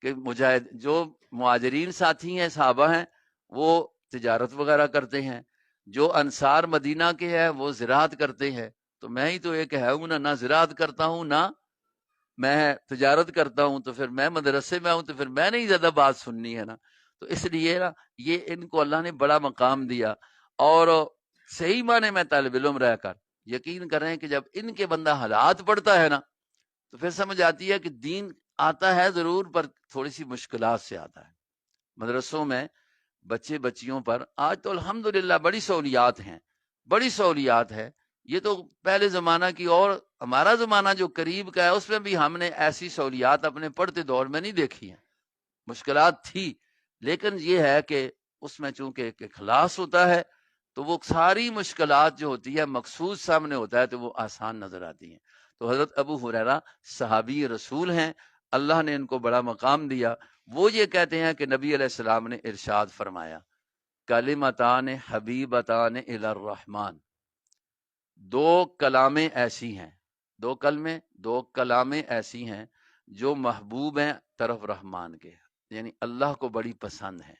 کہ مجاہد جو مہاجرین ساتھی ہیں صحابہ ہیں وہ تجارت وغیرہ کرتے ہیں، جو انصار مدینہ کے ہیں وہ زراعت کرتے ہیں، تو میں ہی تو ایک ہے ہوں نہ زراعت کرتا ہوں نہ میں تجارت کرتا ہوں، تو پھر میں مدرسے میں ہوں تو پھر میں نے ہی زیادہ بات سننی ہے نا. تو اس لیے نا یہ ان کو اللہ نے بڑا مقام دیا. اور صحیح معنی میں طالب علم رہ کر یقین کریں کہ جب ان کے بندہ حالات پڑھتا ہے نا تو پھر سمجھ آتی ہے کہ دین آتا ہے ضرور پر تھوڑی سی مشکلات سے آتا ہے. مدرسوں میں بچے بچیوں پر آج تو الحمدللہ بڑی سہولیات ہیں، بڑی سہولیات ہے. یہ تو پہلے زمانہ کی، اور ہمارا زمانہ جو قریب کا ہے اس میں بھی ہم نے ایسی سہولیات اپنے پڑھتے دور میں نہیں دیکھی ہیں. مشکلات تھی، لیکن یہ ہے کہ اس میں چونکہ ایک اخلاص ہوتا ہے تو وہ ساری مشکلات جو ہوتی ہے مقصود سامنے ہوتا ہے تو وہ آسان نظر آتی ہیں. تو حضرت ابو ہریرہ صحابی رسول ہیں، اللہ نے ان کو بڑا مقام دیا. وہ یہ کہتے ہیں کہ نبی علیہ السلام نے ارشاد فرمایا کلمتان حبیبتان الی الرحمن، دو کلامیں ایسی ہیں، دو کلامیں ایسی ہیں جو محبوب ہیں طرف رحمان کے، یعنی اللہ کو بڑی پسند ہے.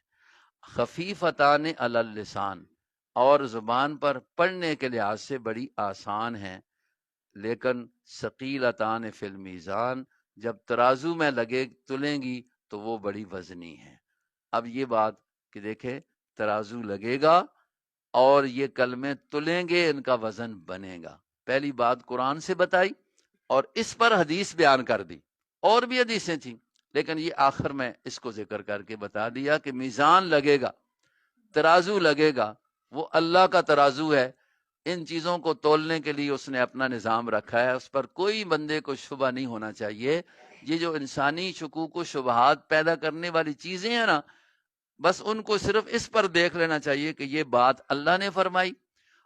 خفیفتان علی اللسان، اور زبان پر پڑھنے کے لحاظ سے بڑی آسان ہیں، لیکن ثقیلتان فی المیزان، جب ترازو میں لگے تلیں گی تو وہ بڑی وزنی ہے. اب یہ بات کہ دیکھیں ترازو لگے گا اور یہ کلمے تلیں گے، ان کا وزن بنے گا. پہلی بات قرآن سے بتائی اور اس پر حدیث بیان کر دی. اور بھی حدیثیں تھیں لیکن یہ آخر میں اس کو ذکر کر کے بتا دیا کہ میزان لگے گا، ترازو لگے گا، وہ اللہ کا ترازو ہے. ان چیزوں کو تولنے کے لیے اس نے اپنا نظام رکھا ہے، اس پر کوئی بندے کو شبہ نہیں ہونا چاہیے. یہ جو انسانی شکوک و شبہات پیدا کرنے والی چیزیں ہیں نا، بس ان کو صرف اس پر دیکھ لینا چاہیے کہ یہ بات اللہ نے فرمائی،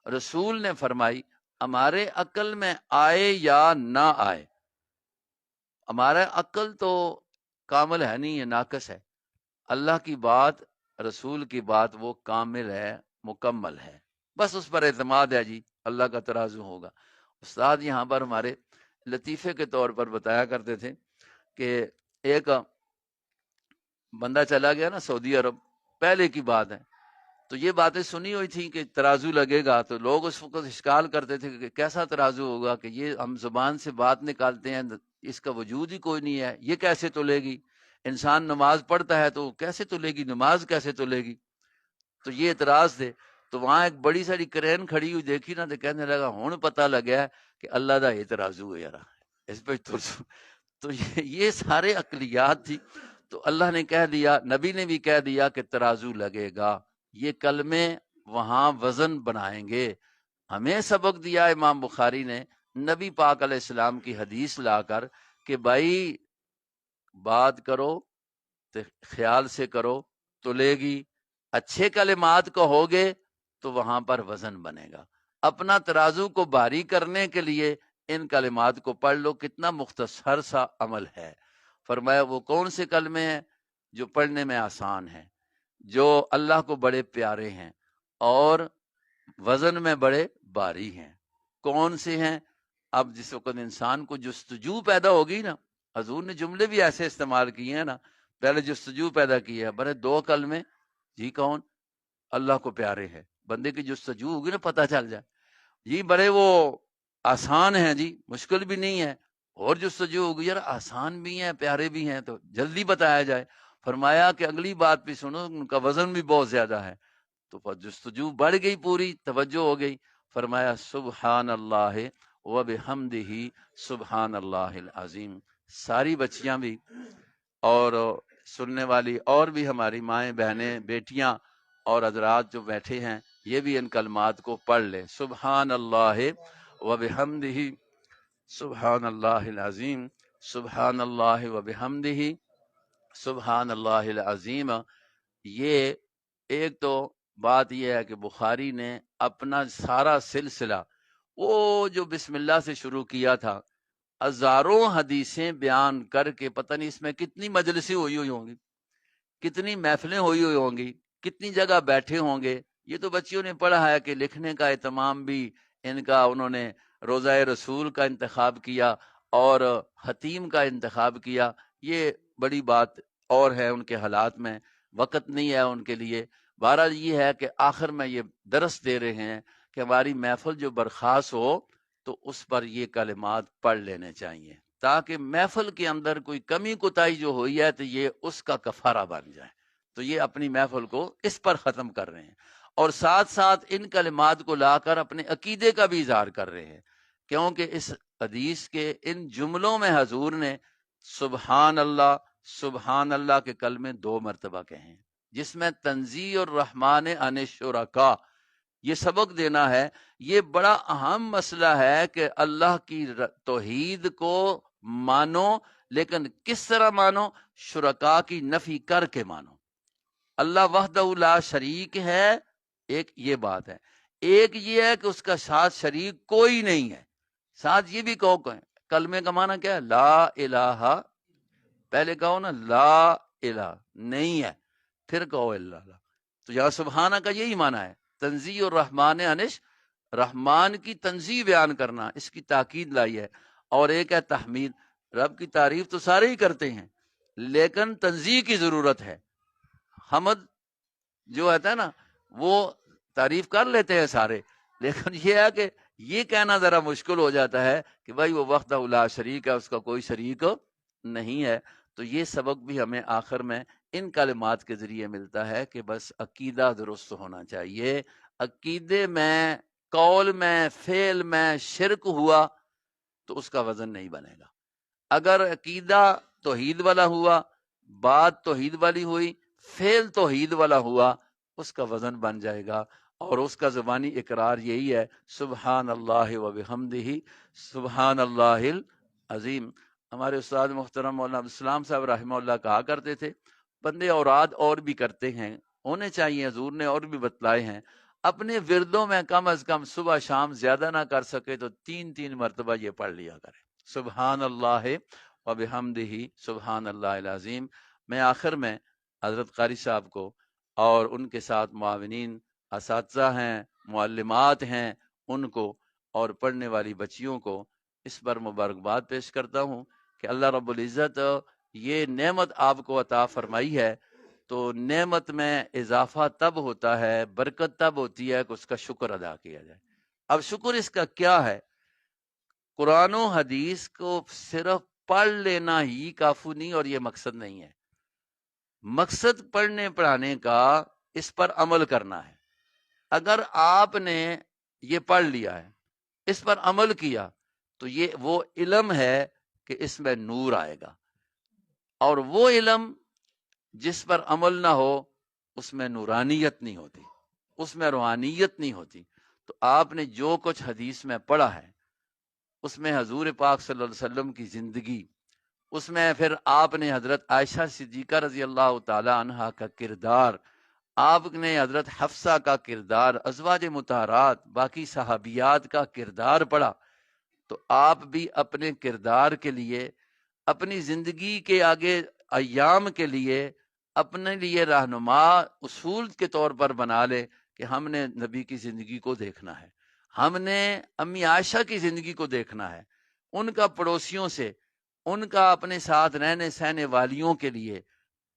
رسول نے فرمائی، ہمارے عقل میں آئے یا نہ آئے. ہمارا عقل تو کامل ہے نہیں، یہ ناقص ہے. اللہ کی بات، رسول کی بات وہ کامل ہے، مکمل ہے، بس اس پر اعتماد ہے. جی اللہ کا ترازو ہوگا. استاد یہاں پر ہمارے لطیفے کے طور پر بتایا کرتے تھے کہ ایک بندہ چلا گیا نا سعودی عرب، پہلے کی بات ہے، تو یہ باتیں سنی ہوئی تھی کہ ترازو لگے گا، تو لوگ اس وقت اشکال کرتے تھے کہ کیسا ترازو ہوگا کہ یہ ہم زبان سے بات نکالتے ہیں، اس کا وجود ہی کوئی نہیں ہے، یہ کیسے تلے گی؟ انسان نماز پڑھتا ہے تو کیسے تلے گی نماز، کیسے تلے گی؟ تو یہ اعتراض تھے. تو وہاں ایک بڑی ساری کرین کھڑی ہوئی دیکھی نا تو کہنے لگا ہوں پتہ لگا کہ اللہ دا یہ ترازو ہے یار، اس پہ تو یہ سارے عقلیات تھی. تو اللہ نے کہہ دیا، نبی نے بھی کہہ دیا کہ ترازو لگے گا، یہ کلمے وہاں وزن بنائیں گے. ہمیں سبق دیا امام بخاری نے نبی پاک علیہ السلام کی حدیث لا کر کہ بھائی بات کرو تو خیال سے کرو، تلے گی. اچھے کلمات کہو گے تو وہاں پر وزن بنے گا. اپنا ترازو کو بھاری کرنے کے لیے ان کلمات کو پڑھ لو، کتنا مختصر سا عمل ہے. فرمایا وہ کون سے کلمے ہیں جو پڑھنے میں آسان ہیں، جو اللہ کو بڑے پیارے ہیں اور وزن میں بڑے بھاری ہیں. کون سے ہیں؟ اب جس وقت انسان کو جستجو پیدا ہوگی نا، حضور نے جملے بھی ایسے استعمال کیے ہیں نا، پہلے جستجو پیدا کی ہے، بڑے دو کلمے، جی کون؟ اللہ کو پیارے ہیں. بندے کی جستجو ہوگی نا پتہ چل جائے، جی بڑے وہ آسان ہیں، جی مشکل بھی نہیں ہے. اور جستجو ہوگی یار آسان بھی ہیں پیارے بھی ہیں تو جلدی بتایا جائے. فرمایا کہ اگلی بات بھی سنو، ان کا وزن بھی بہت زیادہ ہے. تو جستجو بڑھ گئی، پوری توجہ ہو گئی. فرمایا سبحان اللہ و بحمدہ سبحان اللہ العظیم. ساری بچیاں بھی اور سننے والی اور بھی ہماری مائیں بہنیں بیٹیاں اور حضرات جو بیٹھے ہیں یہ بھی ان کلمات کو پڑھ لے. سبحان اللہ و بحمدہ سبحان اللہ العظیم، سبحان اللہ و بحمدہ سبحان اللہ العظیم. یہ ایک تو بات یہ ہے کہ بخاری نے اپنا سارا سلسلہ وہ جو بسم اللہ سے شروع کیا تھا، ہزاروں حدیثیں بیان کر کے پتہ نہیں اس میں کتنی مجلسیں ہوئی ہوں گی، کتنی محفلیں ہوئی ہوں گی، کتنی جگہ بیٹھے ہوں گے. یہ تو بچیوں نے پڑھا ہے کہ لکھنے کا اہتمام بھی ان کا، انہوں نے روضہ رسول کا انتخاب کیا اور حتیم کا انتخاب کیا. یہ بڑی بات اور ہے ان کے حالات میں، وقت نہیں ہے ان کے لیے۔ بہرحال یہ ہے کہ آخر میں یہ درس دے رہے ہیں کہ ہماری محفل جو برخاست ہو تو اس پر یہ کلمات پڑھ لینے چاہیے، تاکہ محفل کے اندر کوئی کمی کوتاہی جو ہوئی ہے تو یہ اس کا کفارہ بن جائے۔ تو یہ اپنی محفل کو اس پر ختم کر رہے ہیں، اور ساتھ ساتھ ان کلمات کو لا کر اپنے عقیدے کا بھی اظہار کر رہے ہیں، کیونکہ اس حدیث کے ان جملوں میں حضور نے سبحان اللہ کے کلمے 2 مرتبہ کہے ہیں، جس میں تنزیہ الرحمن عن الشرکاء یہ سبق دینا ہے۔ یہ بڑا اہم مسئلہ ہے کہ اللہ کی توحید کو مانو، لیکن کس طرح مانو؟ شرکاء کی نفی کر کے مانو۔ اللہ وحدہ لا شریک ہے، ایک یہ بات ہے، ایک یہ ہے کہ اس کا ساتھ شریک کوئی نہیں ہے۔ ساتھ یہ بھی کہو، کلمے کا معنی کیا ہے؟ لا الہ، پہلے کہو نا لا الہ نہیں ہے، پھر کہو اللہ۔ تو یہاں سبحانہ کا یہی معنی ہے، تنزیہ الرحمن انش، رحمان کی تنزیہ بیان کرنا، اس کی تاکید لائی ہے۔ اور ایک ہے تحمید، رب کی تعریف تو سارے ہی کرتے ہیں لیکن تنزیہ کی ضرورت ہے۔ حمد جو ہوتا ہے نا وہ تعریف کر لیتے ہیں سارے، لیکن یہ ہے کہ یہ کہنا ذرا مشکل ہو جاتا ہے کہ بھائی وہ وحدہ لا شریک ہے، اس کا کوئی شریک نہیں ہے۔ تو یہ سبق بھی ہمیں آخر میں ان کلمات کے ذریعے ملتا ہے کہ بس عقیدہ درست ہونا چاہیے۔ عقیدے میں، قول میں، فعل میں شرک ہوا تو اس کا وزن نہیں بنے گا۔ اگر عقیدہ توحید والا ہوا، بات توحید والی ہوئی، فعل توحید والا ہوا، اس کا وزن بن جائے گا۔ اور اس کا زبانی اقرار یہی ہے، سبحان اللہ و بحمدہ سبحان اللہ العظیم۔ ہمارے استاد محترم مولانا عبدالسلام صاحب رحمہ اللہ کہا کرتے تھے، بندے اوراد اور بھی کرتے ہیں، ہونے چاہیے، حضور نے اور بھی بتلائے ہیں، اپنے وردوں میں کم از کم صبح شام زیادہ نہ کر سکے تو 3 مرتبہ یہ پڑھ لیا کرے، سبحان اللہ و بحمدہ سبحان اللہ العظیم۔ میں آخر میں حضرت قاری صاحب کو اور ان کے ساتھ معاونین، اساتذہ ہیں، معلمات ہیں، ان کو اور پڑھنے والی بچیوں کو اس پر مبارکباد پیش کرتا ہوں کہ اللہ رب العزت یہ نعمت آپ کو عطا فرمائی ہے، تو نعمت میں اضافہ تب ہوتا ہے، برکت تب ہوتی ہے کہ اس کا شکر ادا کیا جائے۔ اب شکر اس کا کیا ہے؟ قرآن و حدیث کو صرف پڑھ لینا ہی کافی نہیں، اور یہ مقصد نہیں ہے۔ مقصد پڑھنے پڑھانے کا اس پر عمل کرنا ہے۔ اگر آپ نے یہ پڑھ لیا ہے، اس پر عمل کیا، تو یہ وہ علم ہے کہ اس میں نور آئے گا، اور وہ علم جس پر عمل نہ ہو اس میں نورانیت نہیں ہوتی، اس میں روحانیت نہیں ہوتی۔ تو آپ نے جو کچھ حدیث میں پڑھا ہے، اس میں حضور پاک صلی اللہ علیہ وسلم کی زندگی، اس میں پھر آپ نے حضرت عائشہ صدیقہ رضی اللہ تعالی عنہا کا کردار، آپ نے حضرت حفصہ کا کردار، ازواج مطہرات، باقی صحابیات کا کردار پڑھا، تو آپ بھی اپنے کردار کے لیے، اپنی زندگی کے آگے ایام کے لیے، اپنے لیے رہنما اصول کے طور پر بنا لے کہ ہم نے نبی کی زندگی کو دیکھنا ہے، ہم نے امی عائشہ کی زندگی کو دیکھنا ہے، ان کا پڑوسیوں سے، ان کا اپنے ساتھ رہنے سہنے والیوں کے لیے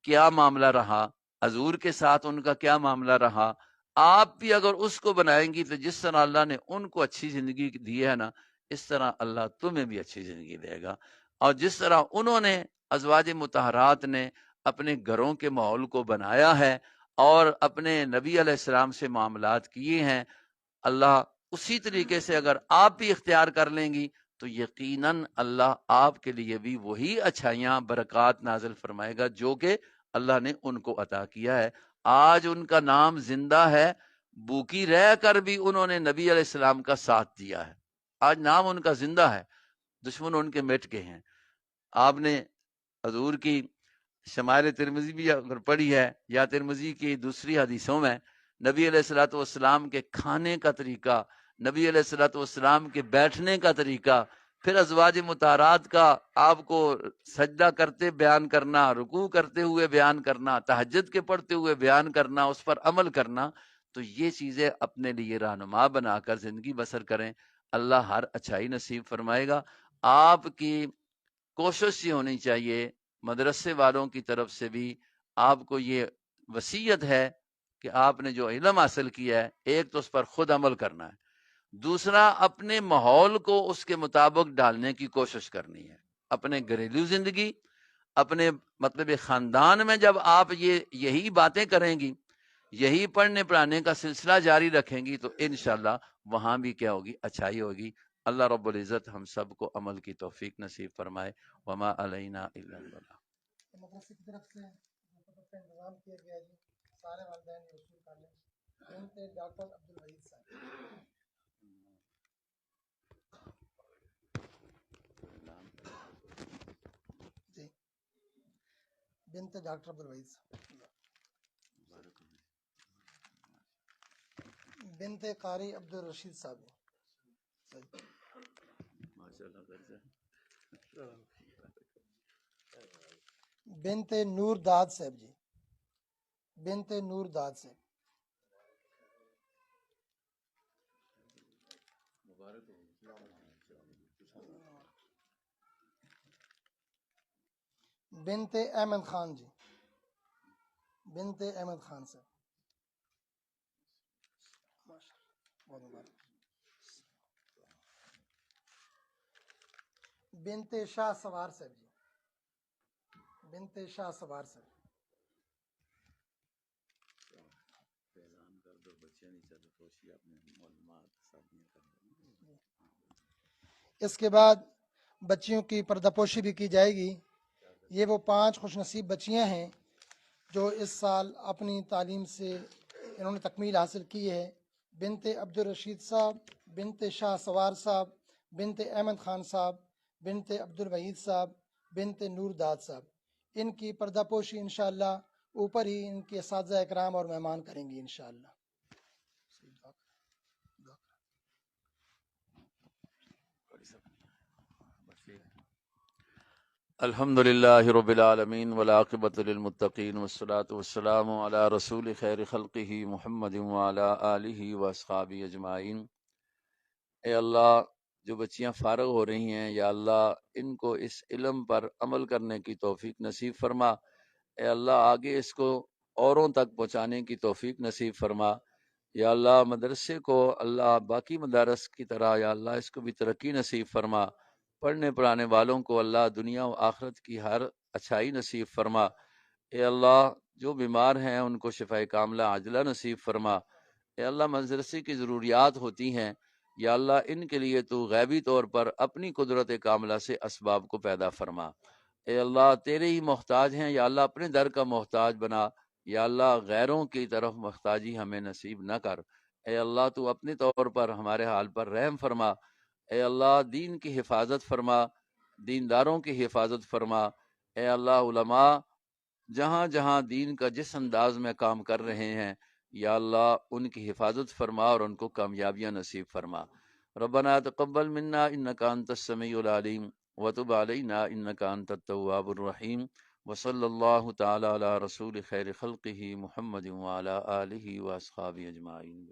کیا معاملہ رہا، حضور کے ساتھ ان کا کیا معاملہ رہا۔ آپ بھی اگر اس کو بنائیں گی تو جس طرح اللہ نے ان کو اچھی زندگی دی ہے نا، اس طرح اللہ تمہیں بھی اچھی زندگی دے گا۔ اور جس طرح انہوں نے، ازواج مطہرات نے اپنے گھروں کے ماحول کو بنایا ہے اور اپنے نبی علیہ السلام سے معاملات کیے ہیں، اللہ اسی طریقے سے اگر آپ بھی اختیار کر لیں گی تو یقیناً اللہ آپ کے لیے بھی وہی اچھائیاں، برکات نازل فرمائے گا جو کہ اللہ نے ان کو عطا کیا ہے۔ آج ان کا نام زندہ ہے، بھوکی رہ کر بھی انہوں نے نبی علیہ السلام کا ساتھ دیا ہے، آج نام ان کا زندہ ہے، دشمن ان کے مٹ گئے ہیں۔ آپ نے حضور کی شمائل ترمذی بھی اگر پڑھی ہے یا ترمذی کی دوسری حدیثوں میں نبی علیہ الصلوۃ والسلام کے کھانے کا طریقہ، نبی علیہ الصلوۃ والسلام کے بیٹھنے کا طریقہ، پھر ازواج مطہرات کا آپ کو سجدہ کرتے بیان کرنا، رکوع کرتے ہوئے بیان کرنا، تہجد کے پڑھتے ہوئے بیان کرنا، اس پر عمل کرنا، تو یہ چیزیں اپنے لیے رہنما بنا کر زندگی بسر کریں، اللہ ہر اچھائی نصیب فرمائے گا۔ آپ کی کوشش یہ ہونی چاہیے، مدرسے والوں کی طرف سے بھی آپ کو یہ وصیت ہے کہ آپ نے جو علم حاصل کیا ہے، ایک تو اس پر خود عمل کرنا ہے، دوسرا اپنے ماحول کو اس کے مطابق ڈالنے کی کوشش کرنی ہے. اپنے گھریلو زندگی، اپنے مطلب خاندان میں جب آپ یہی باتیں کریں گی، یہی پڑھنے پڑھانے کا سلسلہ جاری رکھیں گی، تو انشاءاللہ وہاں بھی کیا ہوگی؟ اچھائی ہوگی. اللہ رب العزت ہم سب کو عمل کی توفیق نصیب فرمائے. وما علینا الا البلاغ. مدرسے کی طرف سے انتظام کیا گیا جی، سارے والدین یہ وصول کر لیں. بنت ڈاکٹر عبدالوحید صاحب جی، بنت ڈاکٹر عبدالوحید صاحب، بنت قاری عبدالرشید صاحب، بنت نور داد صاحب جی، بنت نور داد صاحب، بنت احمد خان جی، بنت احمد خان صاحب، بہت مبارک. بنت شاہ سوار صاحب جی، بنت شاہ سوار صاحب. اس کے بعد بچیوں کی پردہ پوشی بھی کی جائے گی. یہ وہ 5 خوش نصیب بچیاں ہیں جو اس سال اپنی تعلیم سے انہوں نے تکمیل حاصل کی ہے. بنت عبدالرشید صاحب، بنت شاہ سوار صاحب، بنت احمد خان صاحب، بنت عبدالوحید صاحب، بنت نور داد صاحب. ان کی پردہ پوشی انشاءاللہ اوپر ہی ان کے اساتذہ اکرام اور مہمان کریں گی انشاءاللہ. الحمد للہ رب العالمین والعاقبۃ للمتقین والصلاۃ والسلام علی رسول خیر خلقہ محمد وعلی آلہ واصحابہ اجمعین. اے اللہ، جو بچیاں فارغ ہو رہی ہیں، یا اللہ ان کو اس علم پر عمل کرنے کی توفیق نصیب فرما. اے اللہ آگے اس کو اوروں تک پہنچانے کی توفیق نصیب فرما. یا اللہ مدرسے کو اللہ باقی مدارس کی طرح یا اللہ اس کو بھی ترقی نصیب فرما. پڑھنے پڑھانے والوں کو اللہ دنیا و آخرت کی ہر اچھائی نصیب فرما. اے اللہ جو بیمار ہیں ان کو شفاء کاملہ عاجلہ نصیب فرما. اے اللہ مدرسے کی ضروریات ہوتی ہیں، یا اللہ ان کے لیے تو غیبی طور پر اپنی قدرت کاملہ سے اسباب کو پیدا فرما. اے اللہ تیرے ہی محتاج ہیں، یا اللہ اپنے در کا محتاج بنا. یا اللہ غیروں کی طرف محتاجی ہمیں نصیب نہ کر. اے اللہ تو اپنے طور پر ہمارے حال پر رحم فرما. اے اللہ دین کی حفاظت فرما، دینداروں کی حفاظت فرما. اے اللہ علماء جہاں جہاں دین کا جس انداز میں کام کر رہے ہیں، یا اللہ ان کی حفاظت فرما اور ان کو کامیابیاں نصیب فرما. ربنا تقبل منا انک انت السمیع العلیم وتب علینا انک انت التواب الرحیم. وصلی اللہ تعالی علی رسول خیر خلقہ محمد وعلی آلہ واصحابہ اجمعین.